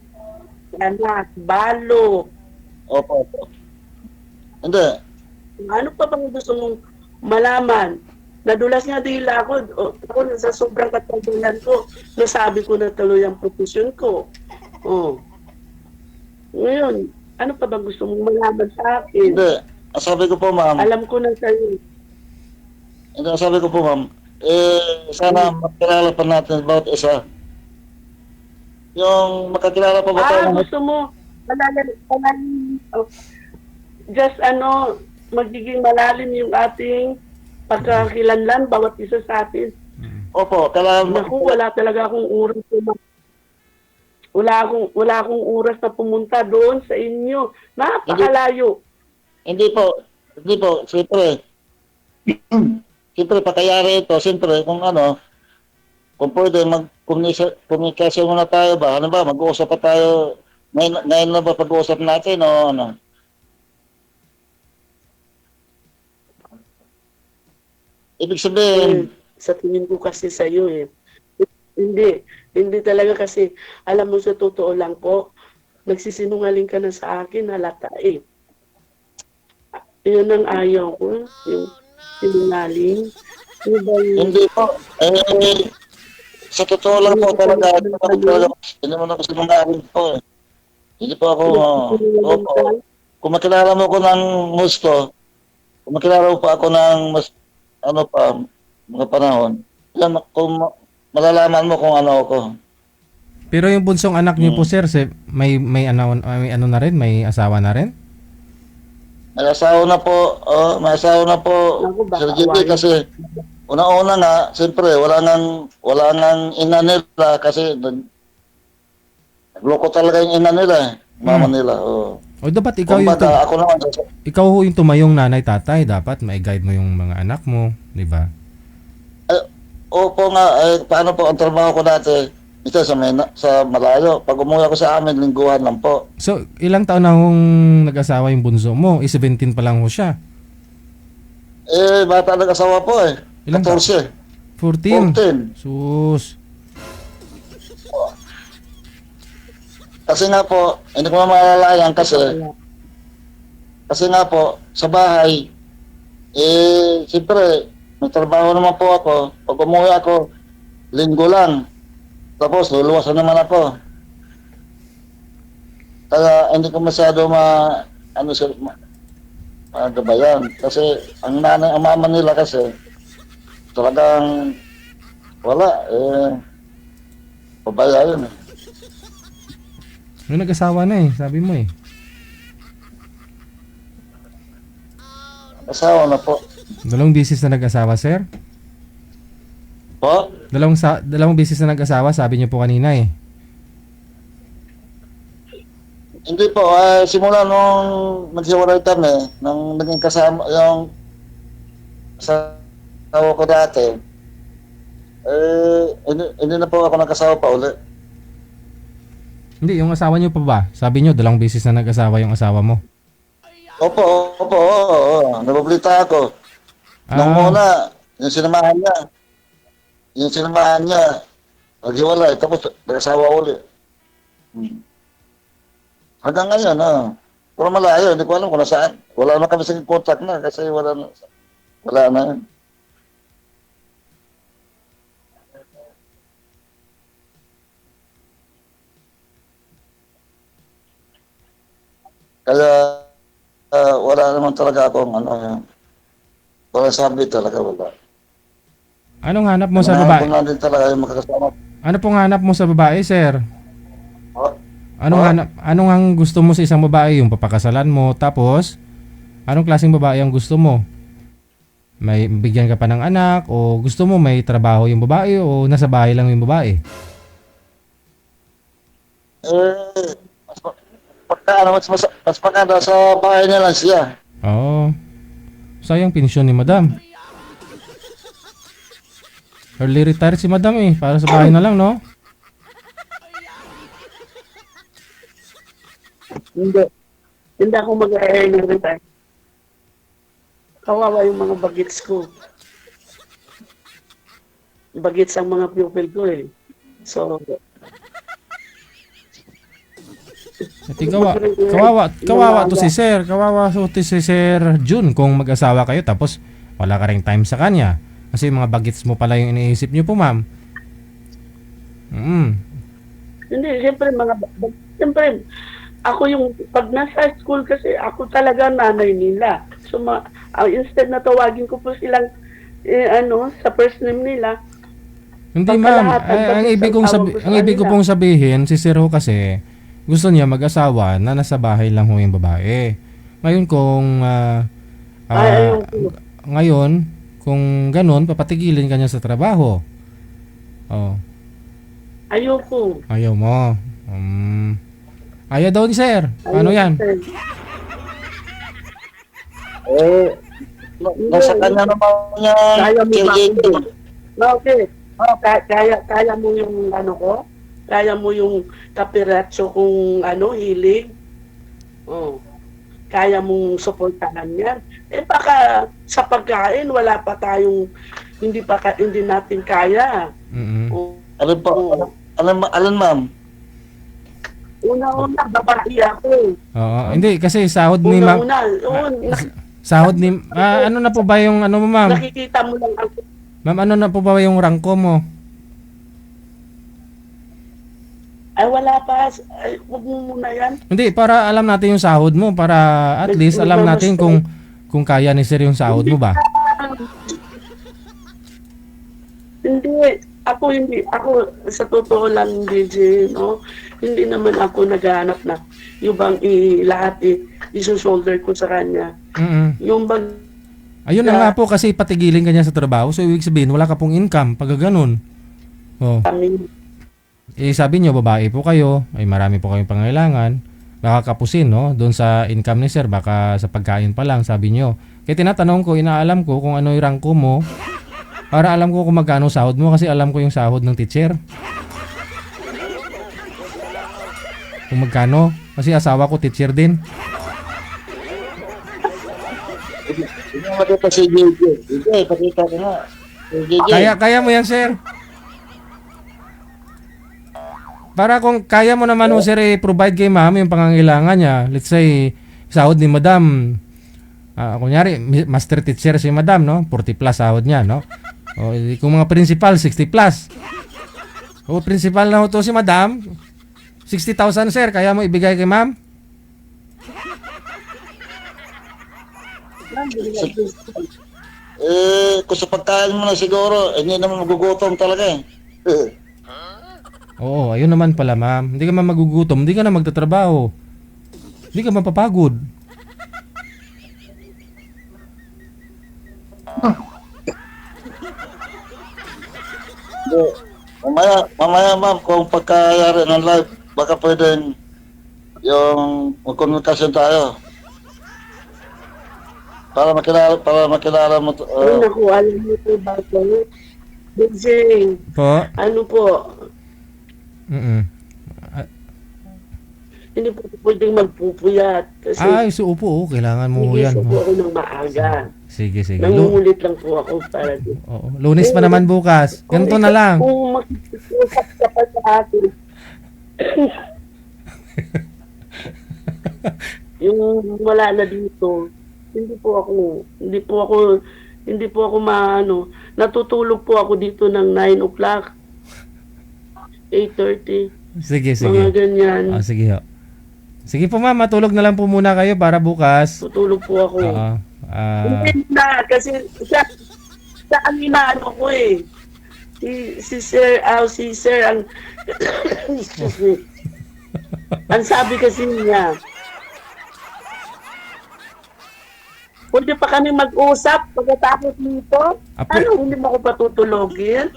anak, Balo. Opo. Hindi. Ano pa bang gusto mong malaman? Nadulas nga dila ako. Ako sa sobrang katagalan ko, nasabi ko na tuloy ang profesyon ko. Ngayon, ano pa ba gusto mong malaman sa akin? Hindi. Sabi ko po, ma'am. Alam ko na sa'yo. Hindi, sabi ko po, ma'am. Sana makilala pa natin about isa. Yung makakilala pa ba tayo? Gusto mo, just magiging malalim yung ating pagkakilanlan bawat isa sa atin. Opo, kailangan. Naku, wala talaga akong oras. Wala akong oras na pumunta doon sa inyo. Napakalayo. Hindi po. Siyempre. Siyempre, pakayari ito. Siyempre, kung pwede mag-komunikasyon muna tayo ba? Ano ba, mag-uusap pa tayo. Ngayon na ba pag-uusap natin o ano? Ibig sabihin, sa tingin ko kasi sa iyo Hindi talaga kasi, alam mo sa totoo lang po, nagsisinungaling ka na sa akin, halata eh. Yun ang ayaw ko, yung sinungaling. Hindi po. Sa totoo lang po talaga, hindi mo na kasi sinungaling po eh. Hindi po ako, opo. Kung makilala mo ko ng gusto, kung makilala mo pa ako ng mga panahon, yan, kung malalaman mo kung ano ako. Pero yung bunsong anak niyo po, sir, may ano na rin, may asawa na rin? May asawa na po, Sir JP, kasi una-una nga, siyempre, wala nang ina nila kasi nagloko talaga yung ina nila, mama nila. O dapat ikaw ikaw yung tumayong nanay tatay, dapat mai-guide mo yung mga anak mo, di ba? Opo nga, paano po ang trabaho ko dati? Ito sa malayo. Pag umuwi ako sa amin, lingguhan lang po. So, ilang taon na hong nag-asawa yung bunso mo? 17 pa lang ho siya. Bata nag-asawa po eh. Ilang 14. 14? Sus. Kasi nga po, hindi ko maalalayan kasi nga po, sa bahay, siyempre, may trabaho naman po ako. Pag umuwi ako, linggo lang. Tapos, luluwasan naman ako. Kaya, hindi ko masyado magabayan. Kasi, ang mama nila kasi, talagang Wala, pabaya yun eh. Yung nag-asawa na sabi mo Asawa na po. Dalawang bisis na nag-asawa, sir? Po? Dalawang bisis na nag-asawa, sabi niyo po kanina Hindi po, simula nung nagsiwalay kami, nang naging kasama, yung asawa ko dati, hindi na po ako nagkasawa pa uli. Hindi, yung asawa niyo pa ba? Sabi niyo, dalawang bisis na nag-asawa yung asawa mo. Opo, oo. Nababalita ako. Nung una, yung sinamahan niya, naghiwalay, tapos nag-asawa uli. Hanggang ngayon, pero malayo, hindi ko alam kung nasaan. Wala na kami sa contact na kasi wala na yun. Kaya wala naman talaga akong wala sabi talaga, wala. Anong hanap mo sa babae? Ano din talaga yung makakasama. Ano pong hanap mo sa babae, sir? Anong ang gusto mo sa isang babae? Yung papakasalan mo, tapos anong klaseng babae ang gusto mo? May bigyan ka pa ng anak, o gusto mo may trabaho yung babae, o nasa bahay lang yung babae? Mas maganda sa bahay niya lang siya. Oo. Sayang pensyon ni madam. Early retired si madam para sa bahay na lang, no? Hindi ako mag-earn ng retire. Kawawa yung mga bagets ko. Bagets ang mga pupil ko So, kawawa to si Sir. Kawawa to si Sir June kung mag-asawa kayo tapos wala ka ring time sa kanya. Kasi mga bagets mo pala yung iniisip niyo po, ma'am. Hindi, siyempre ako yung pag nasa school kasi ako talaga nanay nila. So instead na tawagin ko po silang sa first name nila. Hindi, ma'am. Ang ibig ko pong sabihin, si Sir ho kasi gusto niya mag-asawa na nasa bahay lang ho yung babae. Ngayon kung ganun, papatigilin ka niya sa trabaho. Oh. Ayoko. Ayaw mo. Ayaw daw ni Sir. Ano yan? Nasa kanya naman niya. Okay. Kaya mo yung ko? Kaya mo yung kapiratso kung hilig? Kaya mong suportahan yan. Baka sa pagkain, wala pa tayong, hindi natin kaya. Alin po? Alin, ma'am? Una-una, babae ako. Oo, hindi, kasi sahod ni ma'am. Sahod ni, ano na po ba yung, mo ma'am? Nakikita mo lang ako. Ma'am, ano na po ba yung rangko mo? Ay, wala pa. Ay, huwag mo muna yan. Hindi, para alam natin yung sahod mo. Para at least alam natin kung kaya ni Sir yung sahod mo ba? Hindi. Ako, sa totoo lang, DJ, no? Hindi naman ako naghahanap na yung bang lahat iso-shoulder ko sa kanya. Yung bang... Ayun na nga po, kasi patigilin ka niya sa trabaho. So, ibig sabihin, wala ka pong income pag ganun. Sabi niyo, babae po kayo, ay marami po kayong pangailangan, baka kapusin, no? Doon sa income ni Sir, baka sa pagkain pa lang, sabi niyo. Kaya tinatanong ko, inaalam ko kung ano yung rangko mo, para alam ko kung magkano sahod mo, kasi alam ko yung sahod ng teacher. Kung magkano, kasi asawa ko teacher din. Hindi mo makita si JJ. JJ, pakita ko nga. Kaya mo yan, Sir. Para kung kaya mo naman, Sir, provide kay ma'am yung pangangailangan niya. Let's say, sahod ni madam, kunyari, master teacher si madam, no? 40 plus sahod niya, no? O, kung mga principal, 60 plus. O, principal na to si madam, 60,000, Sir. Kaya mo ibigay kay ma'am? Kung sa pagkain mo na siguro, hindi naman magugutom talaga eh. Oo, ayun naman pala, ma'am. Hindi ka man magugutom, hindi ka na magtatrabaho. Hindi ka mapapagod. Hindi. Mamaya ma'am, kung pagkayari ng live, baka pwedeng yung magkomunikasyon tayo. Para makilala mo. Ay, naku, alam mo po ba ito? Bensing, Po? ano po, hindi po pwedeng magpupuyat. Kasi Ay, so upo, oh. Kailangan mo yan. nagising po ako ng maaga. Sige. Nangungulit lang po ako para dito. Oo. Lunes pa naman bukas. Ganito na lang. Kung makikipag-usap ka pa sa akin, yung wala na dito, hindi po ako maano, natutulog po ako dito ng 9 o'clock, 8:30, Sige. mga ganyan. Sige ho. Sige po ma'am, matulog na lang po muna kayo para bukas. Tutulog po ako. Oo. Hindi na, kasi sa kanina ano ko eh, si Sir ang, excuse me, ang sabi kasi niya, pwede pa kami mag-usap pagkatapos nito? Ano, hindi mo ako patutulogin?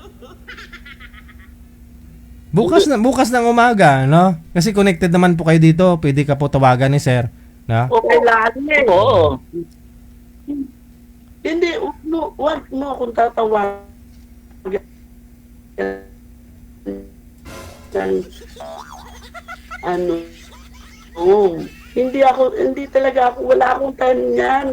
Bukas ng umaga, no? Kasi connected naman po kayo dito. Pwede ka po tawagan ni sir, no? Okay lang eh. Oo. Hindi, wag mo akong tatawagan. Ano? Hindi talaga ako, wala akong time niyan.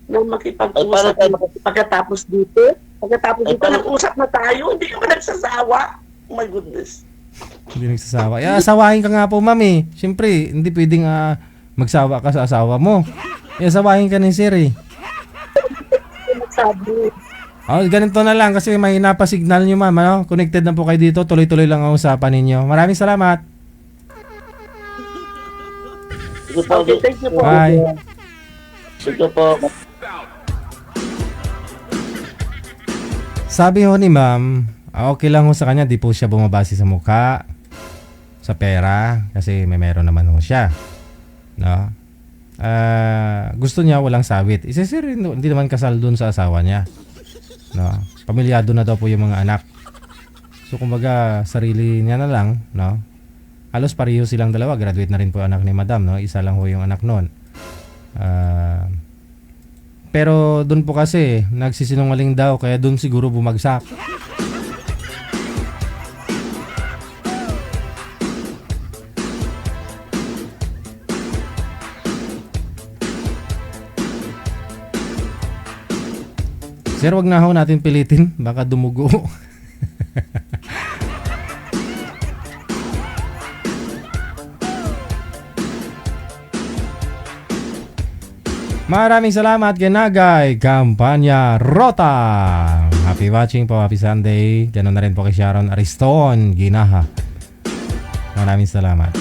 Na makipag-usap pagkatapos dito. Nag-usap na tayo, hindi ka ba nagsasawa? Oh my goodness. Hindi nagsasawa. Asawahin ka nga po, ma'am. Siyempre, hindi pwedeng magsawa ka sa asawa mo. Asawahin ka ni sir eh. Nagsabi. Ganito na lang kasi mahina pa signal nyo, ma'am. Ano? Connected na po kayo dito. Tuloy-tuloy lang ang usapan ninyo. Maraming salamat. Okay, thank you po. Bye. Sige po. Sabi ho ni ma'am, okay lang ho sa kanya, di po siya bumabase sa mukha, sa pera, kasi may meron naman ho siya. No? Gusto niya walang sabit. Isa sir, hindi naman kasal dun sa asawa niya. No? Pamilyado na daw po yung mga anak. So kumbaga, sarili niya na lang, no? Halos pareho silang dalawa, graduate na rin po anak ni madam, no? Isa lang ho yung anak nun. Pero doon po kasi nagsisinungaling daw kaya doon siguro bumagsak. Sir, wag na ho natin pilitin, baka dumugo. Maraming salamat, Genagay, Kampanya Rota. Happy watching po, happy Sunday. Ganun na rin po kay Sharon Ariston, Ginaha. Maraming salamat.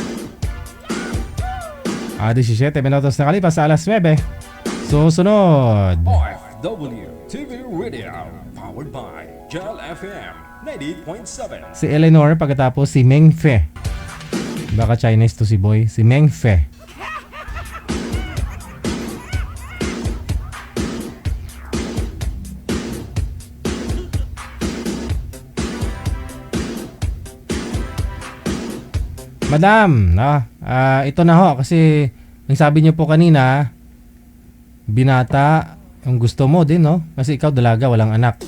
17 minutos na kalipas sa alas 9. Susunod. OFW TV Radio, powered by Gel FM 98.7. Si Eleanor, pagkatapos si Meng Fe. Baka Chinese to si boy. Si Meng Fe. Madam, ito na ho kasi ang sabi niyo po kanina, binata ang gusto mo din, no? Kasi ikaw dalaga, walang anak.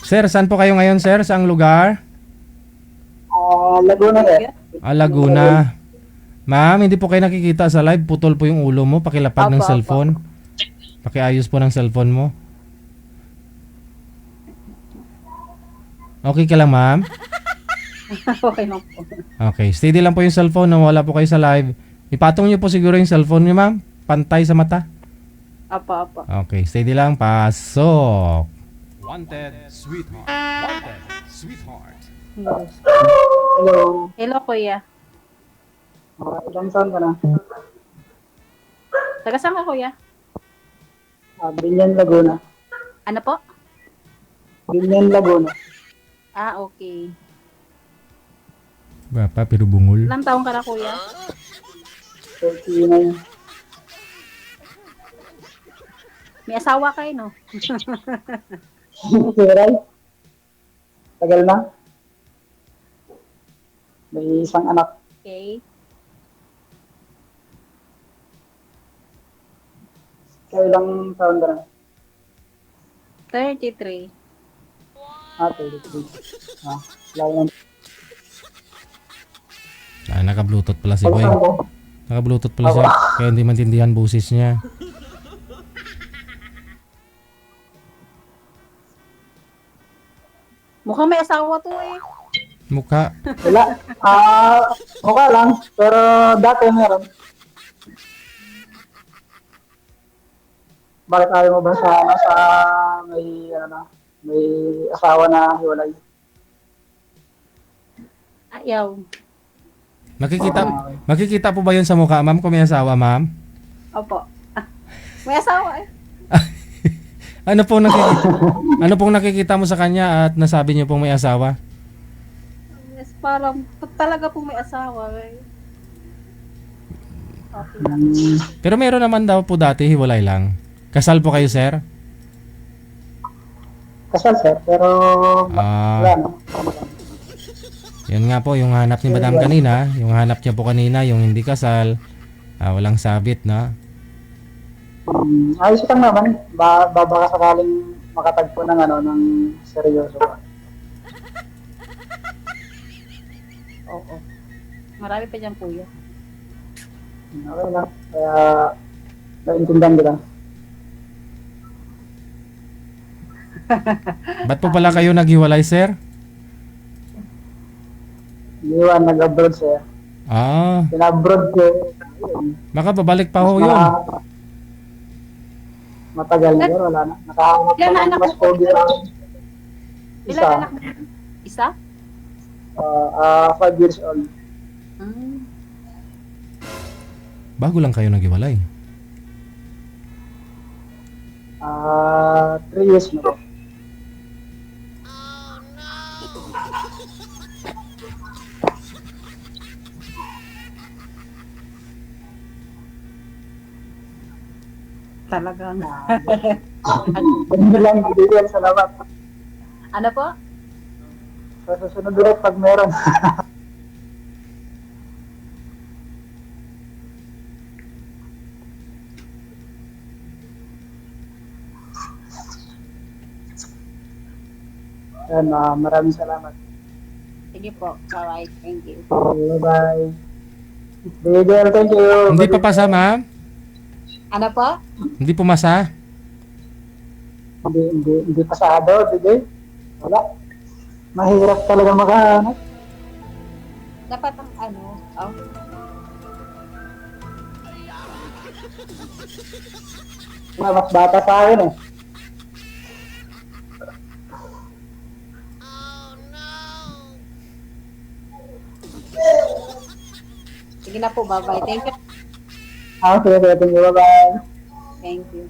Sir, saan po kayo ngayon, sir? Saang lugar? Laguna. Laguna. Ma'am, hindi po kayo nakikita sa live. Putol po yung ulo mo. Pakilapag ng cellphone. Pakiayos po ng cellphone mo. Okay ka lang, ma'am? Okay lang po. Okay, steady lang po yung cellphone na wala po kayo sa live. Ipatong niyo po siguro yung cellphone niyo, ma'am. Pantay sa mata. Apa. Okay, steady lang. Pasok. Wanted, sweetheart. Wanted, sweetheart. Hello, kuya. Saan ka na? Taga saan ka, kuya? Binyan, Laguna. Ano po? Binyan, Laguna. Ah, okay. Bapa, pero bungol. Ilang taong ka na, kuya? 39. May asawa kayo, no? Kiray. Tagal na. May isang anak. Okay. Kailang taon ka na? 33. 33. Layan. Naka-bluetooth pala si Boy. Naka-bluetooth pala siya. Kaya hindi maintindihan boses niya. Mukhang may asawa to eh. Mukha. Wala. Mukha lang. Pero dati meron. Bakit ayaw mo ba sa may, may asawa na hiwalay? Ayaw. Makikita po ba yun sa mukha, ma'am, kung may asawa, ma'am? Opo. May asawa eh. Ano pong nakikita mo sa kanya at nasabi niyo pong may asawa? Yes, parang talaga pong may asawa eh. Okay lang. Pero meron naman daw po dati, hiwalay lang. Kasal po kayo, sir? Kasal, sir. Pero wala na. Yun nga po, yung hanap ni Madam kanina, yung hanap niya po kanina, yung hindi kasal, walang sabit, na. Ayos lang naman. Baka sakaling makatagpo ng ng seryoso. Oo. Marami pa dyan, kuya. Okay lang. Kaya naintindihan kita. Ba't po pala kayo naghiwalay, sir? Iwan, nag-abroad siya. Pinabroad ko. Baka babalik pa ho yun. Matagal na yun, wala na. Nakahanap ko ng mas pogi lang. Isa. Isa? 5 years old. Bago lang kayo naghiwalay. 3 years na po. Talagang. Hindi lang, bigyan, salamat. Ano po? Sa susunod ulit pag meron. Yan, maraming salamat. Sige po. Alright, thank you. Bye-bye. Bigel, thank you. Hindi pa pasa, ma'am? Ano po? Hindi pumasa? Hindi pasado, Bigel. Wala. Mahirap talaga makahanap. Dapat ang Mas bata sa akin eh. Sige na po, bye-bye. Thank you. Okay, thank you. Bye-bye. Thank you.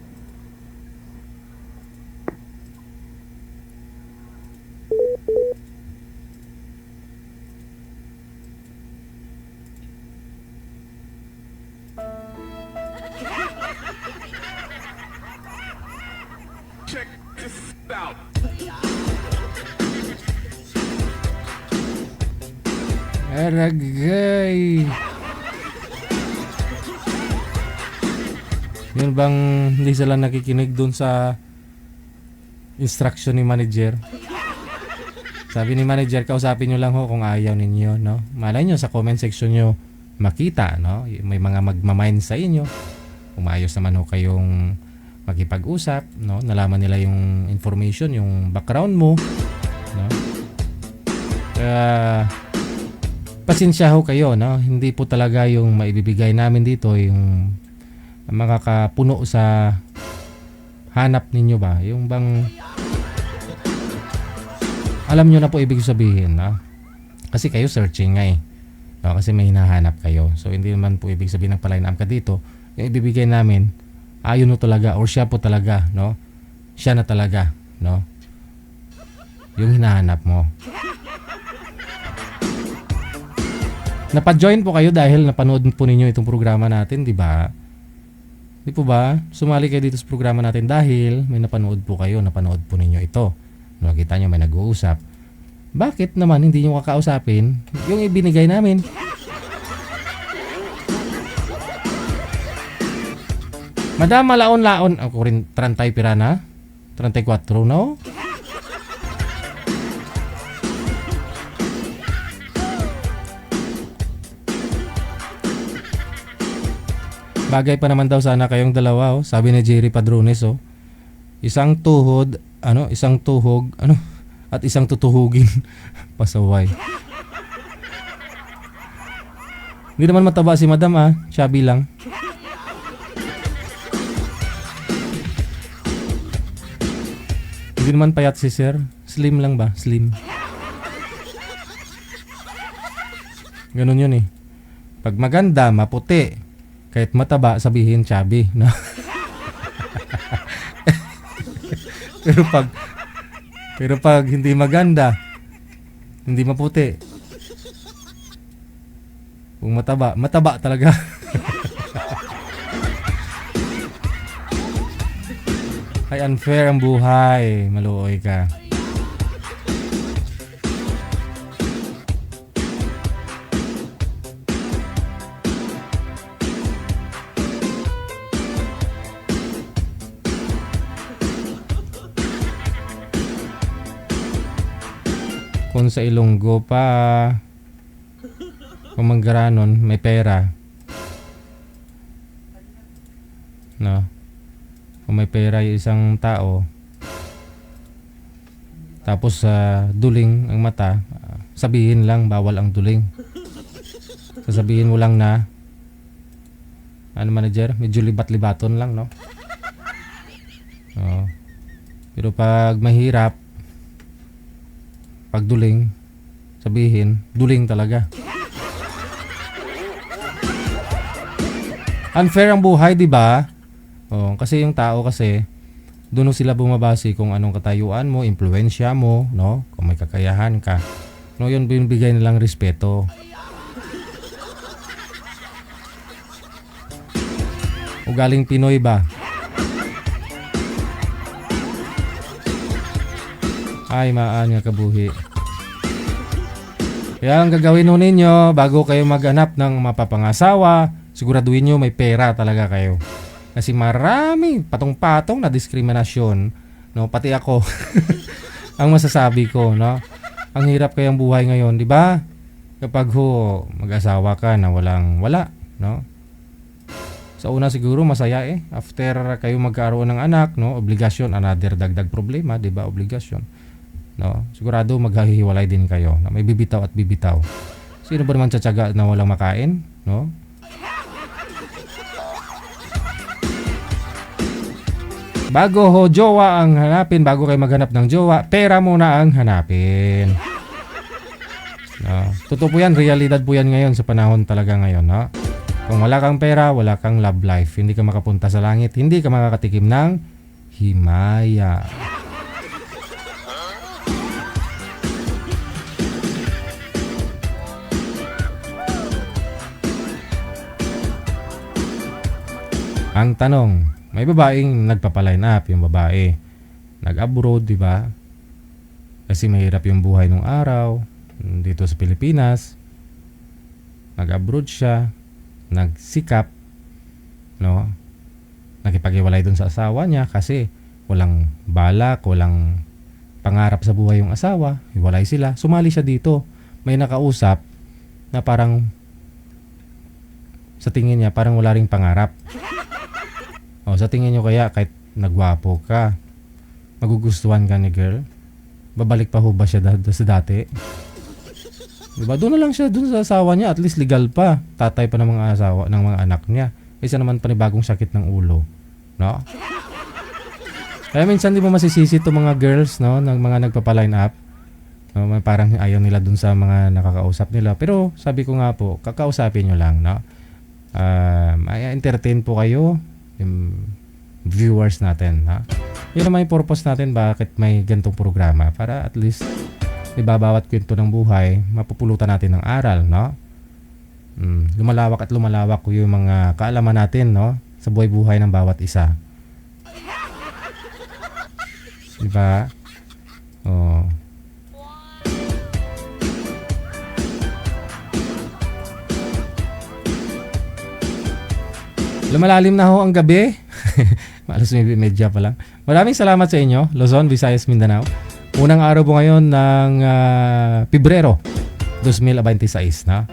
Check this out. Aragay. Yun bang hindi sila nakikinig dun sa instruction ni manager? Sabi ni manager, kausapin nyo lang ho kung ayaw ninyo, no? Malay nyo sa comment section nyo makita, no? May mga magmamind sa inyo. Kung maayos naman ho kayong makipag-usap, no? Nalaman nila yung information, yung background mo, no? Kaya pasensya ho kayo, no? Hindi po talaga yung maibibigay namin dito yung makakapuno sa hanap ninyo ba? Yung bang alam nyo na po ibig sabihin, no? Kasi kayo searching nga eh. No? Kasi may hinahanap kayo. So hindi naman po ibig sabihin ng pa-line up ka dito yung ibibigay namin, ayun mo talaga or siya po talaga, no? Siya na talaga, no? Yung hinahanap mo. Napa-join po kayo dahil napanood po ninyo itong programa natin, di ba? Di po ba? Sumali kayo dito sa programa natin dahil may napanood po kayo, napanood po ninyo ito. Nakita nyo may nag-uusap. Bakit naman hindi nyo kakausapin yung ibinigay namin? Madam, malaon-laon. Ako rin, 30 pirana? 34, no? Bagay pa naman daw sana kayong dalawa, oh. Sabi ni Jerry Padrones, oh. Isang tuhod, isang tuhog, at isang tutuhugin. Pasaway. Hindi naman mataba si Madam, chubby lang. Hindi naman payat si Sir. Slim lang ba? Slim. Ganun yun eh. Pag maganda, maputi. Kahit mataba, sabihin chubby, no? pero pag hindi maganda, hindi maputi. Kung mataba talaga. Ay, unfair ang buhay. Maluoy ka. Kung sa Ilonggo pa kung Manggaranon may pera, no? Kung may pera yung isang tao tapos duling ang mata, sabihin lang bawal ang duling. Sasabihin mo lang na manager, medyo libat-libaton lang, no? Pero pag mahirap, pag duling, sabihin, duling talaga. Unfair ang buhay, di ba? Kasi yung tao kasi, doon sila bumabase kung anong katayuan mo, impluwensya mo, no? Kung may kakayahan ka. No, yun binibigay nilang respeto. Ugaling Pinoy ba? Ay, maan nga kabuhi. Kaya ang gagawin nun ninyo, bago kayo maghanap ng mapapangasawa, siguraduhin nyo may pera talaga kayo. Kasi marami patong-patong na diskriminasyon, no? Pati ako. Ang masasabi ko, no? Ang hirap kayang buhay ngayon, di ba? Kapag mag-asawa ka na wala, no? Sa una siguro masaya eh. After kayo magkaroon ng anak, no? Obligasyon, another dagdag problema, di ba? Obligasyon. No, sigurado maghihiwalay din kayo na may bibitaw at bibitaw. Sino ba naman tsatsaga na walang makain, no? Bago jowa ang hanapin, bago kayo maghanap ng jowa, pera muna ang hanapin. No, totoo po yan, realidad po yan ngayon sa panahon talaga ngayon, no? Kung wala kang pera, wala kang love life, hindi ka makapunta sa langit, hindi ka makakatikim ng himaya. Ang tanong, may babaeng nagpapaline up, yung babae nag-abroad, di ba? Kasi mahirap yung buhay nung araw dito sa Pilipinas. Nag-abroad siya, nagsikap, no? Nakipag-iwalay dun sa asawa niya kasi walang balak, walang pangarap sa buhay yung asawa. Hiwalay sila, sumali siya dito. May nakausap na parang sa tingin niya parang wala ring pangarap. Sa tingin nyo kaya kahit nagwapo ka, magugustuhan ka ni girl? Babalik pa ho ba siya sa dati? Diba? Doon na lang siya doon sa asawa niya, at least legal pa. Tatay pa ng mga asawa, ng mga anak niya. Isa naman panibagong sakit ng ulo, no? Kaya minsan di mo masisisi itong mga girls, no, ng mga nagpapaline up. No, parang ayaw nila doon sa mga nakakausap nila. Pero sabi ko nga po, kakausapin nyo lang, no? Ay entertain po kayo, yung viewers natin, ha? Yun naman yung purpose natin bakit may gantong programa, para at least ibabawat kwento ng buhay, mapupulutan natin ng aral, no? Lumalawak at lumalawak ko yung mga kaalaman natin, no? Sa buhay-buhay ng bawat isa. Diba? Oh. Lumalalim na ho ang gabi. Alas 9:30 pa lang. Maraming salamat sa inyo, Luzon, Visayas, Mindanao. Unang araw po ngayon ng Pebrero 2026, na.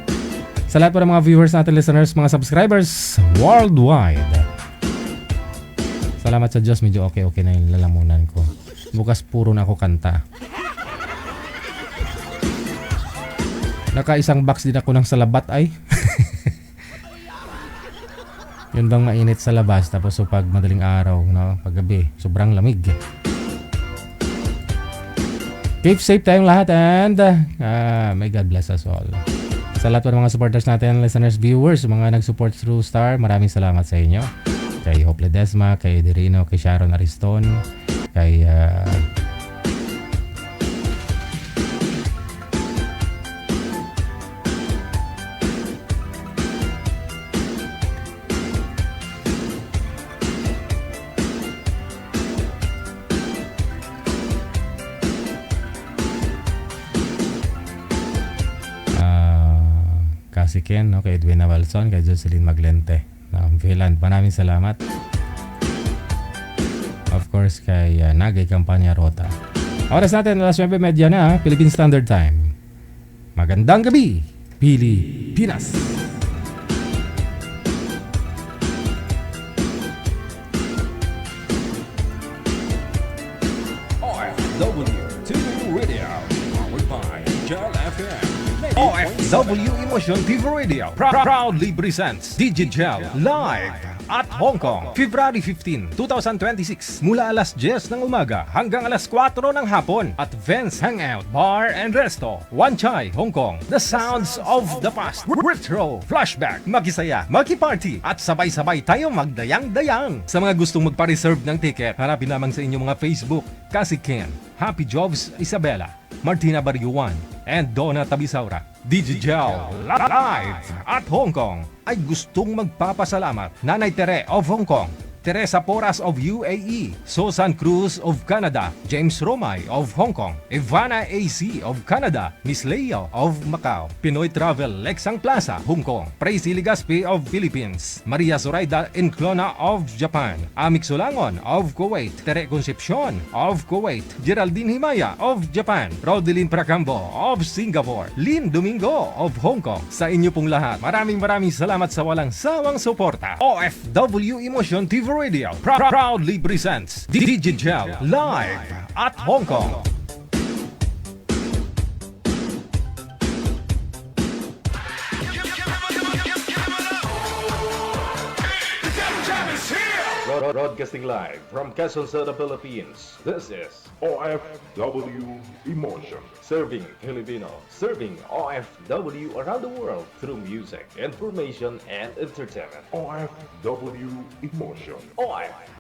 Sa lahat po ng mga viewers natin, listeners, mga subscribers worldwide. Salamat sa Diyos, medyo okay na yung lalamunan ko. Bukas puro na ako kanta. Nakaisang box din ako ng salabat ay. Yun bang mainit sa labas, tapos so pag madaling araw, no, paggabi, sobrang lamig. Keep safe tayong lahat and may God bless us all. Sa lahat ng mga supporters natin, listeners, viewers, mga nag-support through Star, maraming salamat sa inyo. Kay Hope Ledesma, kay Dirino, kay Sharon Ariston, kay si Ken, no? Kay Edwina Walson, kay Jocelyn Maglente ng Finland. Maraming salamat. Of course, kay Nagay Campania Rota. Oras natin, alas 9:30 na, Philippine Standard Time. Magandang gabi, Pilipinas! OFW TV Radio, powered by Jal FM. OFW Emotion TV Radio proudly presents DigiGel Live at Hong Kong, February 15, 2026, mula alas 10 ng umaga hanggang alas 4 ng hapon at Vance Hangout Bar and Resto, Wan Chai, Hong Kong. The sounds of the past, retro, flashback, makisaya, makiparty at sabay-sabay tayong magdayang-dayang. Sa mga gustong magpa-reserve ng ticket, hanapin lamang sa inyong mga Facebook, Kasi Ken, Happy Jobs Isabela, Martina Bariuan, and Donna Tabisaura. DigiGel Live at Hong Kong ay gustong magpapasalamat Nanay Tere of Hong Kong, Teresa Porras of UAE, Susan Cruz of Canada, James Romay of Hong Kong, Ivana AC of Canada, Miss Leo of Macau, Pinoy Travel Lexang Plaza, Hong Kong, Praise Ligaspi of Philippines, Maria Zoraida Enclona of Japan, Amik Sulangon of Kuwait, Tere Concepcion of Kuwait, Geraldine Himaya of Japan, Rodeline Pracambo of Singapore, Lynn Domingo of Hong Kong. Sa inyo pong lahat, maraming salamat sa walang sawang suporta. OFW Emotion TV Radio proudly presents DigiGel Live at Hong Kong. Broadcasting live from Quezon City, Philippines. This is OFW Emotion. Serving Filipino, serving OFW around the world through music, information, and entertainment. OFW Emotion. OFW